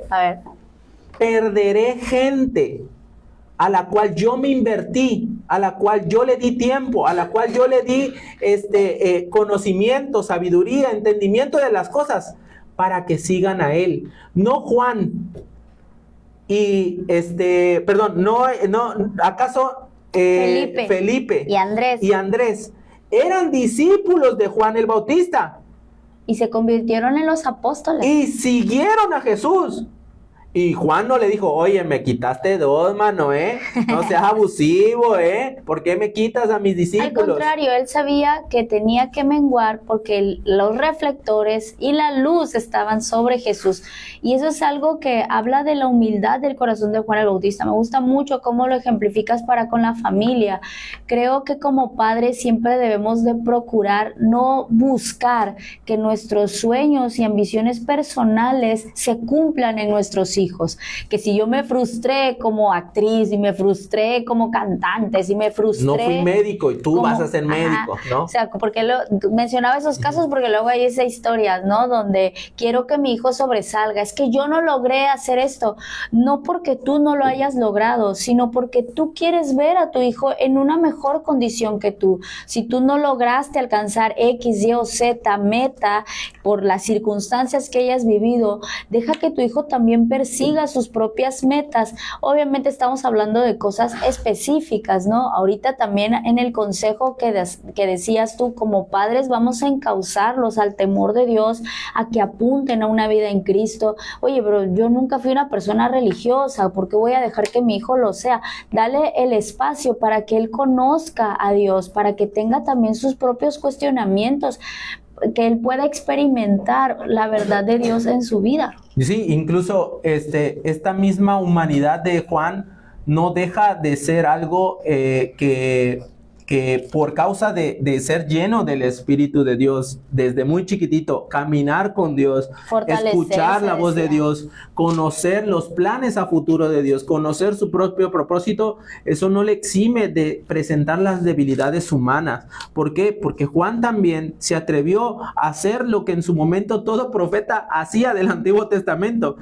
perderé gente a la cual yo me invertí, a la cual yo le di tiempo, a la cual yo le di conocimiento, sabiduría, entendimiento de las cosas, para que sigan a Él. No Juan y ¿acaso Felipe y Andrés eran discípulos de Juan el Bautista? Y se convirtieron en los apóstoles. Y siguieron a Jesús. Y Juan no le dijo, oye, me quitaste dos, mano, no seas abusivo, ¿por qué me quitas a mis discípulos? Al contrario, él sabía que tenía que menguar porque los reflectores y la luz estaban sobre Jesús. Y eso es algo que habla de la humildad del corazón de Juan el Bautista. Me gusta mucho cómo lo ejemplificas para con la familia. Creo que como padres siempre debemos de procurar no buscar que nuestros sueños y ambiciones personales se cumplan en nuestros hijos. Que si yo me frustré como actriz y me frustré como cantante, si me frustré... No fui médico y tú vas a ser médico, ¿no? O sea, porque mencionaba esos casos porque luego hay esas historias, ¿no? Donde quiero que mi hijo sobresalga. Es que yo no logré hacer esto. No porque tú no lo hayas logrado, sino porque tú quieres ver a tu hijo en una mejor condición que tú. Si tú no lograste alcanzar X, Y o Z meta por las circunstancias que hayas vivido, deja que tu hijo también persiga sus propias metas. Obviamente estamos hablando de cosas específicas, ¿no? Ahorita también en el consejo que decías tú, como padres vamos a encauzarlos al temor de Dios, a que apunten a una vida en Cristo. Oye, pero yo nunca fui una persona religiosa, ¿por qué voy a dejar que mi hijo lo sea? Dale el espacio para que él conozca a Dios, para que tenga también sus propios cuestionamientos, que él pueda experimentar la verdad de Dios en su vida. Sí, incluso esta misma humanidad de Juan no deja de ser algo que por causa de ser lleno del Espíritu de Dios, desde muy chiquitito, caminar con Dios, escuchar la voz de Dios, conocer los planes a futuro de Dios, conocer su propio propósito, eso no le exime de presentar las debilidades humanas. ¿Por qué? Porque Juan también se atrevió a hacer lo que en su momento todo profeta hacía del Antiguo Testamento: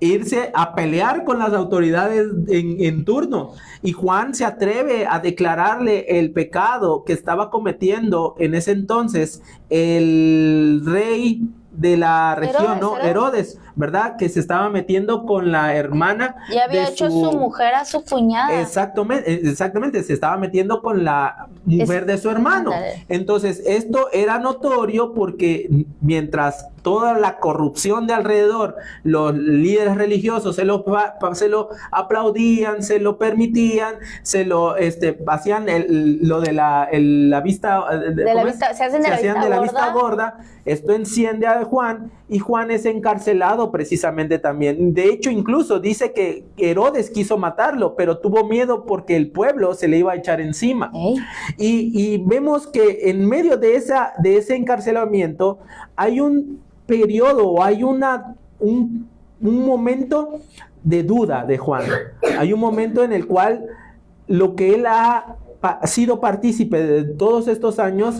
irse a pelear con las autoridades en turno. Y Juan se atreve a declararle el pecado que estaba cometiendo en ese entonces el rey de la región, Herodes. ¿verdad? Que se estaba metiendo con la hermana. Ya había de hecho su mujer a su cuñada. Exactamente, se estaba metiendo con la mujer de su hermano. Ándale. Entonces, esto era notorio porque mientras toda la corrupción de alrededor, los líderes religiosos se lo aplaudían, se lo permitían, se lo hacían lo de la vista, Se hacían de la vista gorda. Esto enciende a Juan y Juan es encarcelado precisamente también. De hecho, incluso dice que Herodes quiso matarlo, pero tuvo miedo porque el pueblo se le iba a echar encima. Y vemos que en medio de ese encarcelamiento hay un periodo, hay un momento de duda de Juan. Hay un momento en el cual lo que él ha sido partícipe de todos estos años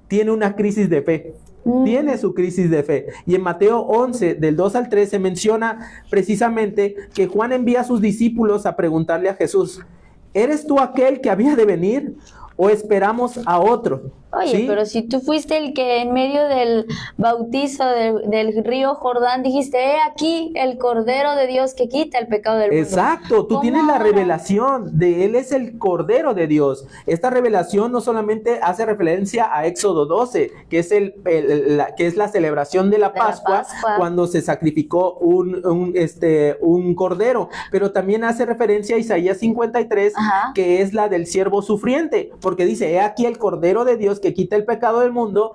tiene una crisis de fe. Tiene su crisis de fe. Y en Mateo 11, del 2 al 3, se menciona precisamente que Juan envía a sus discípulos a preguntarle a Jesús: ¿eres tú aquel que había de venir o esperamos a otro? Oye, ¿Sí? pero si tú fuiste el que en medio del bautizo del río Jordán dijiste, aquí el Cordero de Dios que quita el pecado del mundo. Exacto, tú tienes la revelación de Él es el Cordero de Dios. Esta revelación no solamente hace referencia a Éxodo 12, que es que es la celebración de la Pascua, cuando se sacrificó un cordero, pero también hace referencia a Isaías 53, que es la del siervo sufriente, porque dice, he aquí el Cordero de Dios que quita el pecado del mundo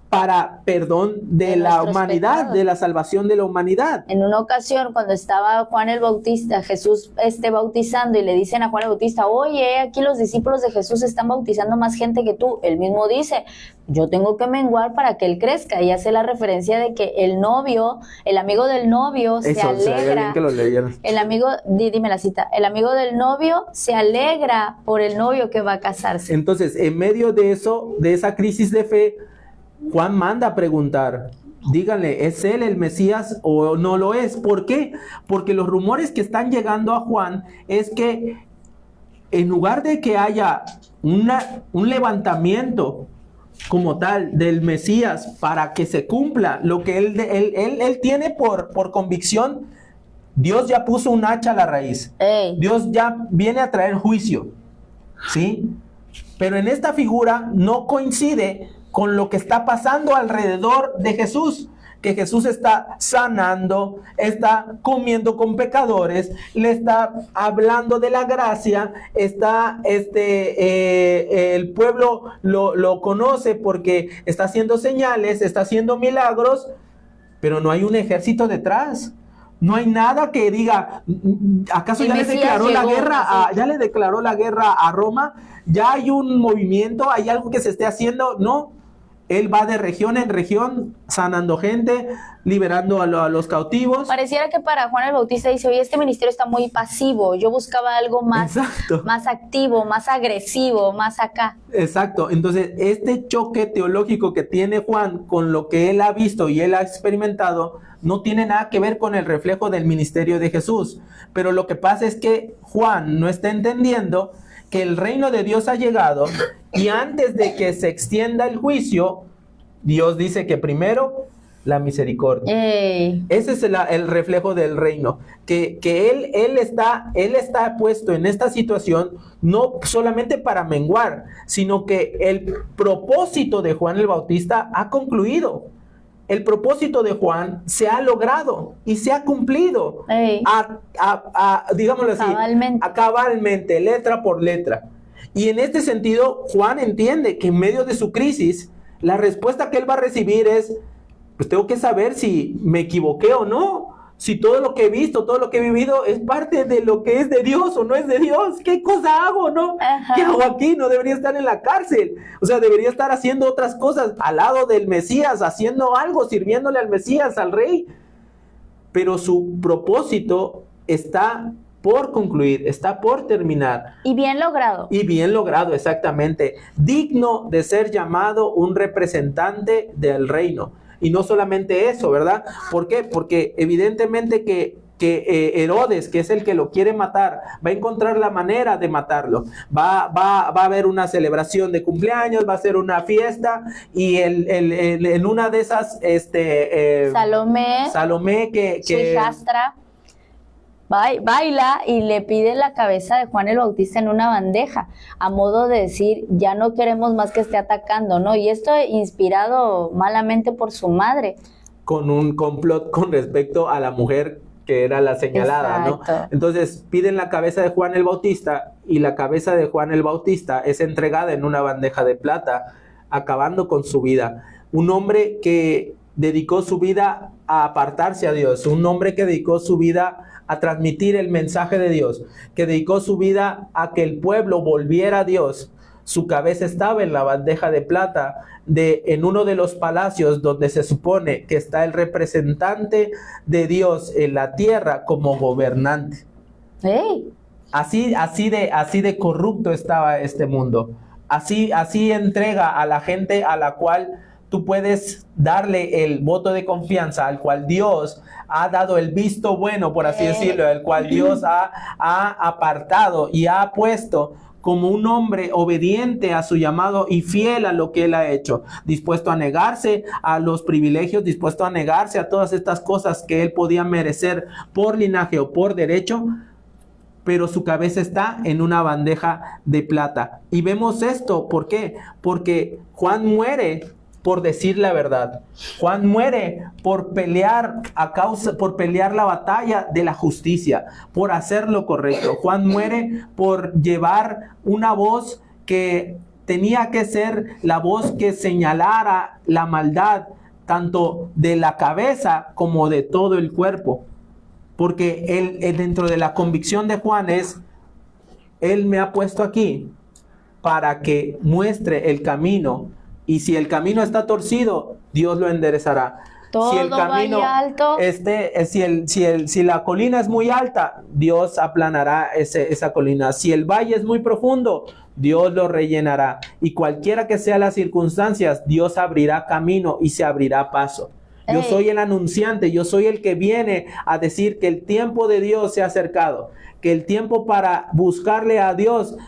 para perdón de la humanidad, pecados, de la salvación de la humanidad. En una ocasión, cuando estaba Juan el Bautista, Jesús bautizando, y le dicen a Juan el Bautista, oye, aquí los discípulos de Jesús están bautizando más gente que tú. Él mismo dice, yo tengo que menguar para que él crezca, y hace la referencia de que el novio, el amigo del novio se alegra. Que lo el amigo, dime la cita, el amigo del novio se alegra por el novio que va a casarse. Entonces, en medio de eso, de esa crisis de fe, Juan manda a preguntar, díganle, ¿es él el Mesías o no lo es? ¿Por qué? Porque los rumores que están llegando a Juan es que en lugar de que haya un levantamiento como tal del Mesías para que se cumpla lo que él tiene por convicción, Dios ya puso un hacha a la raíz. Dios ya viene a traer juicio, ¿sí? Pero en esta figura no coincide con lo que está pasando alrededor de Jesús, que Jesús está sanando, está comiendo con pecadores, le está hablando de la gracia, está el pueblo lo conoce porque está haciendo señales, está haciendo milagros, pero no hay un ejército detrás. No hay nada que diga, ¿acaso ya le declaró la guerra ya le declaró la guerra a Roma? ¿Ya hay un movimiento? ¿Hay algo que se esté haciendo? No. Él va de región en región, sanando gente, liberando a los cautivos. Pareciera que para Juan el Bautista dice, oye, este ministerio está muy pasivo, yo buscaba algo más activo, más agresivo, más acá. Exacto, entonces este choque teológico que tiene Juan con lo que él ha visto y él ha experimentado, no tiene nada que ver con el reflejo del ministerio de Jesús. Pero lo que pasa es que Juan no está entendiendo que el reino de Dios ha llegado y antes de que se extienda el juicio, Dios dice que primero la misericordia. Ese es el reflejo del reino, que él está puesto en esta situación no solamente para menguar, sino que el propósito de Juan el Bautista ha concluido. El propósito de Juan se ha logrado y se ha cumplido, digámoslo así, cabalmente, letra por letra. Y en este sentido, Juan entiende que en medio de su crisis, la respuesta que él va a recibir es, pues tengo que saber si me equivoqué o no, si todo lo que he visto, todo lo que he vivido es parte de lo que es de Dios o no es de Dios. ¿Qué cosa hago, no? ¿Qué hago aquí? No debería estar en la cárcel. O sea, debería estar haciendo otras cosas al lado del Mesías, haciendo algo, sirviéndole al Mesías, al Rey. Pero su propósito está por concluir, está por terminar. Y bien logrado. Y bien logrado, exactamente. Digno de ser llamado un representante del reino. Y no solamente eso, ¿verdad? ¿Por qué? Porque evidentemente que que Herodes, que es el que lo quiere matar, va a encontrar la manera de matarlo. Va a haber una celebración de cumpleaños, va a ser una fiesta, y en una de esas, Salomé su hijastra, baila y le pide la cabeza de Juan el Bautista en una bandeja, a modo de decir, ya no queremos más que esté atacando, ¿no? Y esto inspirado malamente por su madre. Con un complot con respecto a la mujer que era la señalada, exacto, ¿no? Entonces piden la cabeza de Juan el Bautista, y la cabeza de Juan el Bautista es entregada en una bandeja de plata, acabando con su vida. Un hombre que dedicó su vida a apartarse a Dios, un hombre que dedicó su vida a transmitir el mensaje de Dios, que dedicó su vida a que el pueblo volviera a Dios. Su cabeza estaba en la bandeja de plata en uno de los palacios donde se supone que está el representante de Dios en la tierra como gobernante. ¡Hey! Así de corrupto estaba este mundo. Así entrega a la gente a la cual tú puedes darle el voto de confianza, al cual Dios ha dado el visto bueno, por así decirlo, al cual Dios ha apartado y ha puesto como un hombre obediente a su llamado y fiel a lo que él ha hecho, dispuesto a negarse a los privilegios, dispuesto a negarse a todas estas cosas que él podía merecer por linaje o por derecho, pero su cabeza está en una bandeja de plata. Y vemos esto, ¿por qué? Porque Juan muere por decir la verdad. Juan muere por pelear por pelear la batalla de la justicia, por hacer lo correcto. Juan muere por llevar una voz que tenía que ser la voz que señalara la maldad, tanto de la cabeza como de todo el cuerpo. Porque él dentro de la convicción de Juan es, él me ha puesto aquí para que muestre el camino. Y si el camino está torcido, Dios lo enderezará. Todo si el camino alto, si la colina es muy alta, Dios aplanará esa colina. Si el valle es muy profundo, Dios lo rellenará. Y cualquiera que sean las circunstancias, Dios abrirá camino y se abrirá paso. Yo soy el anunciante, yo soy el que viene a decir que el tiempo de Dios se ha acercado, que el tiempo para buscarle a Dios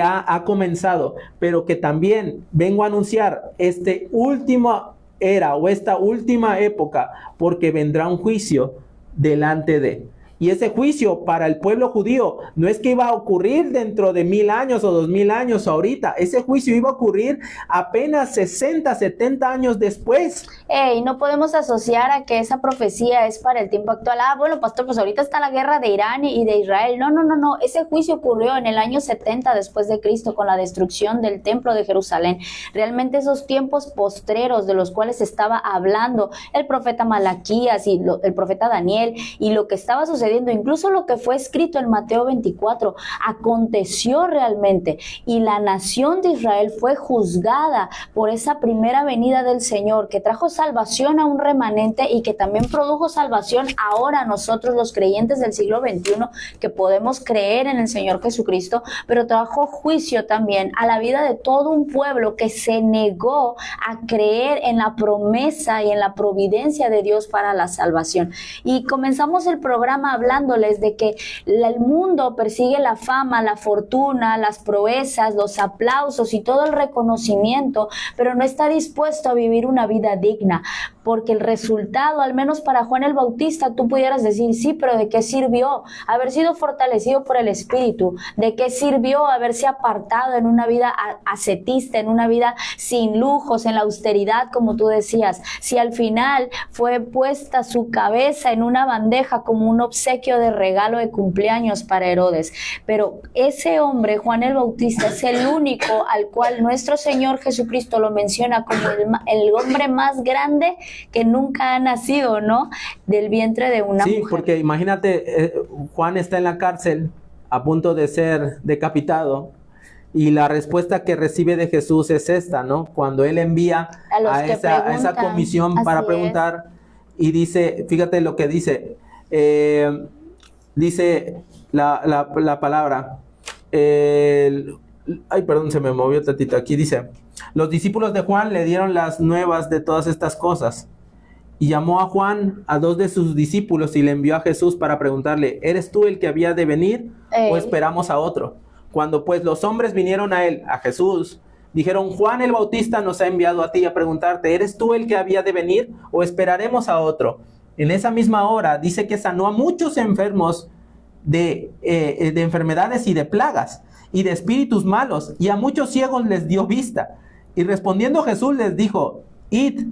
ha comenzado, pero que también vengo a anunciar esta última era o esta última época, porque vendrá un juicio delante de. Y ese juicio para el pueblo judío no es que iba a ocurrir dentro de 1000 años o 2000 años ahorita. Ese juicio iba a ocurrir apenas 60, 70 años después. Y no podemos asociar a que esa profecía es para el tiempo actual. Bueno, pastor, pues ahorita está la guerra de Irán y de Israel. No. Ese juicio ocurrió en el año 70 después de Cristo, con la destrucción del templo de Jerusalén. Realmente esos tiempos postreros de los cuales estaba hablando el profeta Malaquías y el profeta Daniel, y lo que estaba sucediendo, incluso lo que fue escrito en Mateo 24, aconteció realmente, y la nación de Israel fue juzgada por esa primera venida del Señor, que trajo salvación a un remanente y que también produjo salvación ahora a nosotros los creyentes del siglo XXI, que podemos creer en el Señor Jesucristo, pero trajo juicio también a la vida de todo un pueblo que se negó a creer en la promesa y en la providencia de Dios para la salvación. Y comenzamos el programa hablándoles de que el mundo persigue la fama, la fortuna, las proezas, los aplausos y todo el reconocimiento, pero no está dispuesto a vivir una vida digna, porque el resultado, al menos para Juan el Bautista, tú pudieras decir, sí, pero ¿de qué sirvió haber sido fortalecido por el Espíritu? ¿De qué sirvió haberse apartado en una vida ascetista, en una vida sin lujos, en la austeridad, como tú decías, si al final fue puesta su cabeza en una bandeja como un obsequio de regalo de cumpleaños para Herodes? Pero ese hombre, Juan el Bautista, es el único al cual nuestro Señor Jesucristo lo menciona como el hombre más grande que nunca ha nacido, ¿no? Del vientre de una mujer. Sí, porque imagínate, Juan está en la cárcel a punto de ser decapitado, y la respuesta que recibe de Jesús es esta, ¿no? Cuando él envía a esa comisión para preguntar, y dice, fíjate lo que dice, dice la palabra, ay, perdón, se me movió tantito, aquí dice, los discípulos de Juan le dieron las nuevas de todas estas cosas, Y llamó a Juan, a 2 de sus discípulos, y le envió a Jesús para preguntarle: ¿eres tú el que había de venir o esperamos a otro? Cuando pues los hombres vinieron a él, a Jesús, dijeron: Juan el Bautista nos ha enviado a ti a preguntarte: ¿eres tú el que había de venir o esperaremos a otro? En esa misma hora dice que sanó a muchos enfermos de enfermedades y de plagas y de espíritus malos, y a muchos ciegos les dio vista. Y respondiendo Jesús les dijo: id,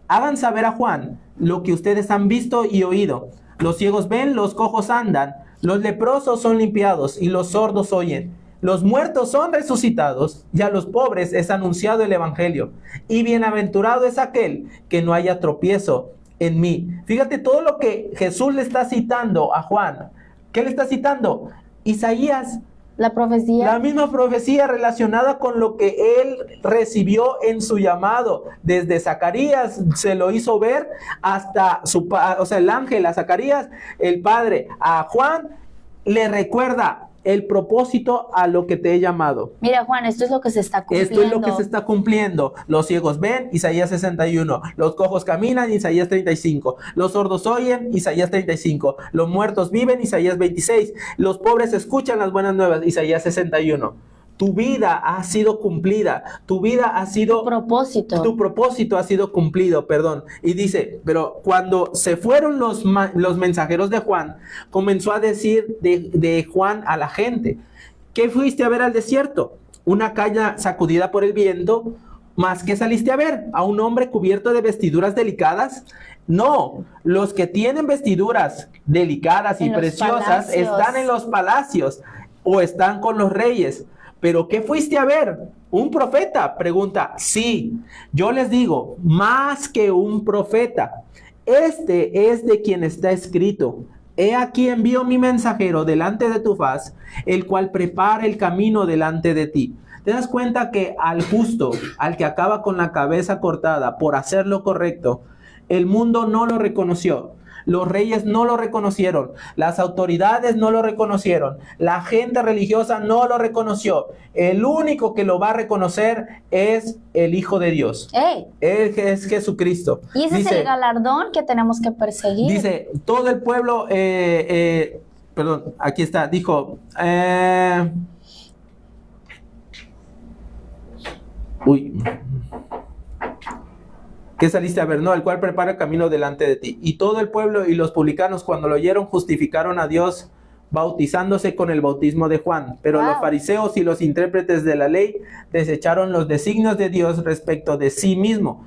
hagan saber a Juan lo que ustedes han visto y oído. Los ciegos ven, los cojos andan, los leprosos son limpiados y los sordos oyen. Los muertos son resucitados y a los pobres es anunciado el evangelio. Y bienaventurado es aquel que no haya tropiezo en mí. Fíjate todo lo que Jesús le está citando a Juan. ¿Qué le está citando? Isaías. La profecía. La misma profecía relacionada con lo que él recibió en su llamado. Desde Zacarías se lo hizo ver hasta el ángel a Zacarías, el padre a Juan, le recuerda el propósito a lo que te he llamado. Mira, Juan, esto es lo que se está cumpliendo. Esto es lo que se está cumpliendo. Los ciegos ven, Isaías 61. Los cojos caminan, Isaías 35. Los sordos oyen, Isaías 35. Los muertos viven, Isaías 26. Los pobres escuchan las buenas nuevas, Isaías 61. Tu vida ha sido cumplida. Tu vida ha sido... Tu propósito ha sido cumplido, perdón. Y dice, pero cuando se fueron los mensajeros de Juan, comenzó a decir de Juan a la gente: ¿qué fuiste a ver al desierto? ¿Una caña sacudida por el viento? ¿Más qué saliste a ver? ¿A un hombre cubierto de vestiduras delicadas? No, los que tienen vestiduras delicadas y preciosas están en los palacios o están con los reyes. ¿Pero qué fuiste a ver? ¿Un profeta? Pregunta. Sí, yo les digo, más que un profeta. Este es de quien está escrito: he aquí envío mi mensajero delante de tu faz, el cual prepara el camino delante de ti. ¿Te das cuenta que al justo, al que acaba con la cabeza cortada por hacer lo correcto, el mundo no lo reconoció? Los reyes no lo reconocieron, las autoridades no lo reconocieron, la gente religiosa no lo reconoció. El único que lo va a reconocer es el Hijo de Dios. Él es Jesucristo. Y ese es el galardón que tenemos que perseguir. Dice, todo el pueblo, perdón, aquí está, dijo, ¿qué saliste a ver? No, el cual prepara el camino delante de ti. Y todo el pueblo y los publicanos, cuando lo oyeron, justificaron a Dios bautizándose con el bautismo de Juan. Pero los fariseos y los intérpretes de la ley desecharon los designios de Dios respecto de sí mismo,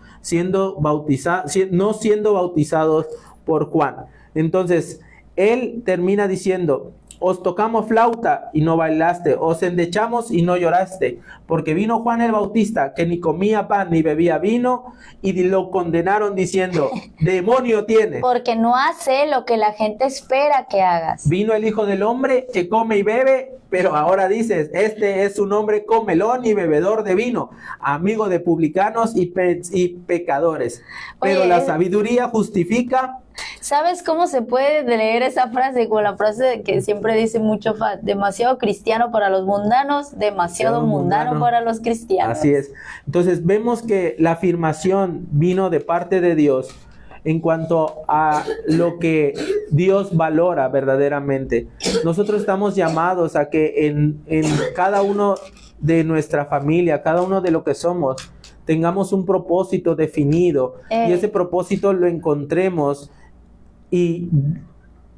no siendo bautizados por Juan. Entonces, él termina diciendo: os tocamos flauta y no bailaste, os endechamos y no lloraste, porque vino Juan el Bautista, que ni comía pan ni bebía vino, y lo condenaron diciendo: demonio tiene. Porque no hace lo que la gente espera que hagas. Vino el Hijo del Hombre, que come y bebe, pero ahora dices: este es un hombre comelón y bebedor de vino, amigo de publicanos y pecadores. Pero la sabiduría justifica. ¿Sabes cómo se puede leer esa frase? Con la frase que siempre dice mucho: demasiado cristiano para los mundanos, demasiado mundano para los cristianos. Así es. Entonces vemos que la afirmación vino de parte de Dios en cuanto a lo que Dios valora verdaderamente. Nosotros estamos llamados a que en cada uno de nuestra familia, cada uno de lo que somos, tengamos un propósito definido, y ese propósito lo encontremos y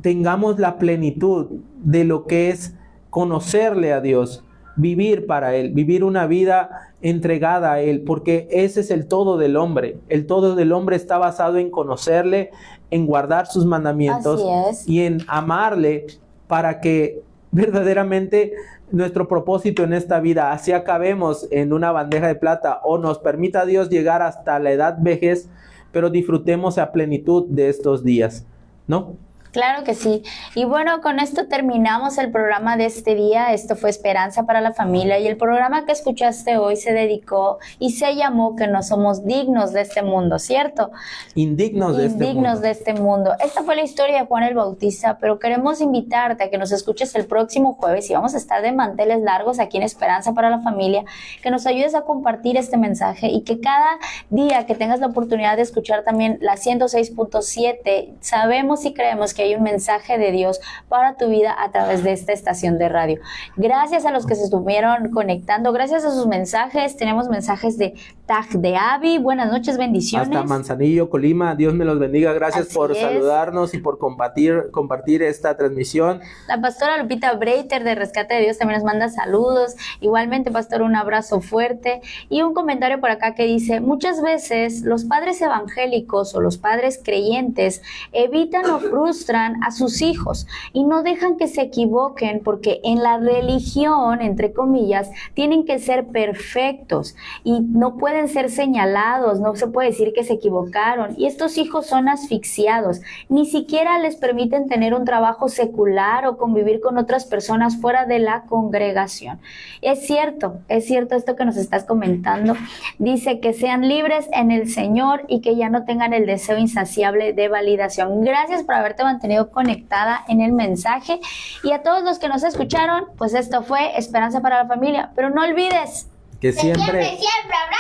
tengamos la plenitud de lo que es conocerle a Dios, vivir para Él, vivir una vida entregada a Él, porque ese es el todo del hombre. El todo del hombre está basado en conocerle, en guardar sus mandamientos y en amarle, para que verdaderamente nuestro propósito en esta vida, así acabemos en una bandeja de plata o nos permita Dios llegar hasta la edad vejez, pero disfrutemos a plenitud de estos días, ¿no? Claro que sí. Y bueno, con esto terminamos el programa de este día. Esto fue Esperanza para la Familia y el programa que escuchaste hoy se dedicó y se llamó Que no somos dignos de este mundo, ¿cierto? Indignos de este mundo. Indignos de este mundo. Esta fue la historia de Juan el Bautista, pero queremos invitarte a que nos escuches el próximo jueves y vamos a estar de manteles largos aquí en Esperanza para la Familia, que nos ayudes a compartir este mensaje y que cada día que tengas la oportunidad de escuchar también la 106.7, sabemos y creemos que hay un mensaje de Dios para tu vida a través de esta estación de radio. Gracias a los que se estuvieron conectando, gracias a sus mensajes. Tenemos mensajes de Tag de Avi, buenas noches, bendiciones. Hasta Manzanillo, Colima, Dios me los bendiga. Gracias Así por es. saludarnos y por compartir esta transmisión. La pastora Lupita Breiter de Rescate de Dios también nos manda saludos. Igualmente, pastor, un abrazo fuerte. Y un comentario por acá que dice: muchas veces los padres evangélicos o los padres creyentes evitan o frustran a sus hijos y no dejan que se equivoquen, porque en la religión, entre comillas, tienen que ser perfectos y no pueden ser señalados, no se puede decir que se equivocaron, y estos hijos son asfixiados, ni siquiera les permiten tener un trabajo secular o convivir con otras personas fuera de la congregación. Es cierto esto que nos estás comentando. Dice que sean libres en el Señor y que ya no tengan el deseo insaciable de validación. Gracias por haberte mantenido conectada en el mensaje, y a todos los que nos escucharon, pues esto fue Esperanza para la Familia, pero no olvides Que Siempre siempre habrá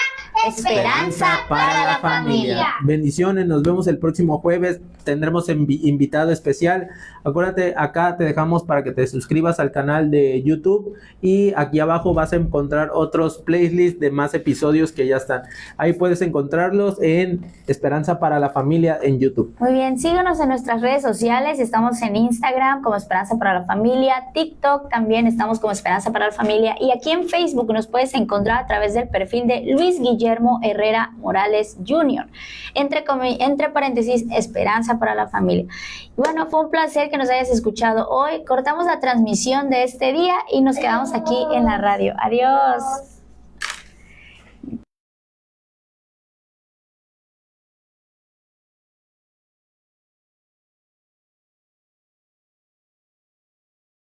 esperanza para la familia. Bendiciones, nos vemos el próximo jueves. Tendremos invitado especial. Acuérdate, acá te dejamos para que te suscribas al canal de YouTube y aquí abajo vas a encontrar otros playlists de más episodios que ya están. Ahí puedes encontrarlos en Esperanza para la Familia en YouTube. Muy bien, síguenos en nuestras redes sociales. Estamos en Instagram como Esperanza para la Familia, TikTok también estamos como Esperanza para la Familia, y aquí en Facebook nos puedes encontrar a través del perfil de Luis Guillermo Herrera Morales Jr. Entre paréntesis, Esperanza para la Familia. Y bueno, fue un placer que nos hayas escuchado hoy. Cortamos la transmisión de este día y nos quedamos aquí en la radio. Adiós.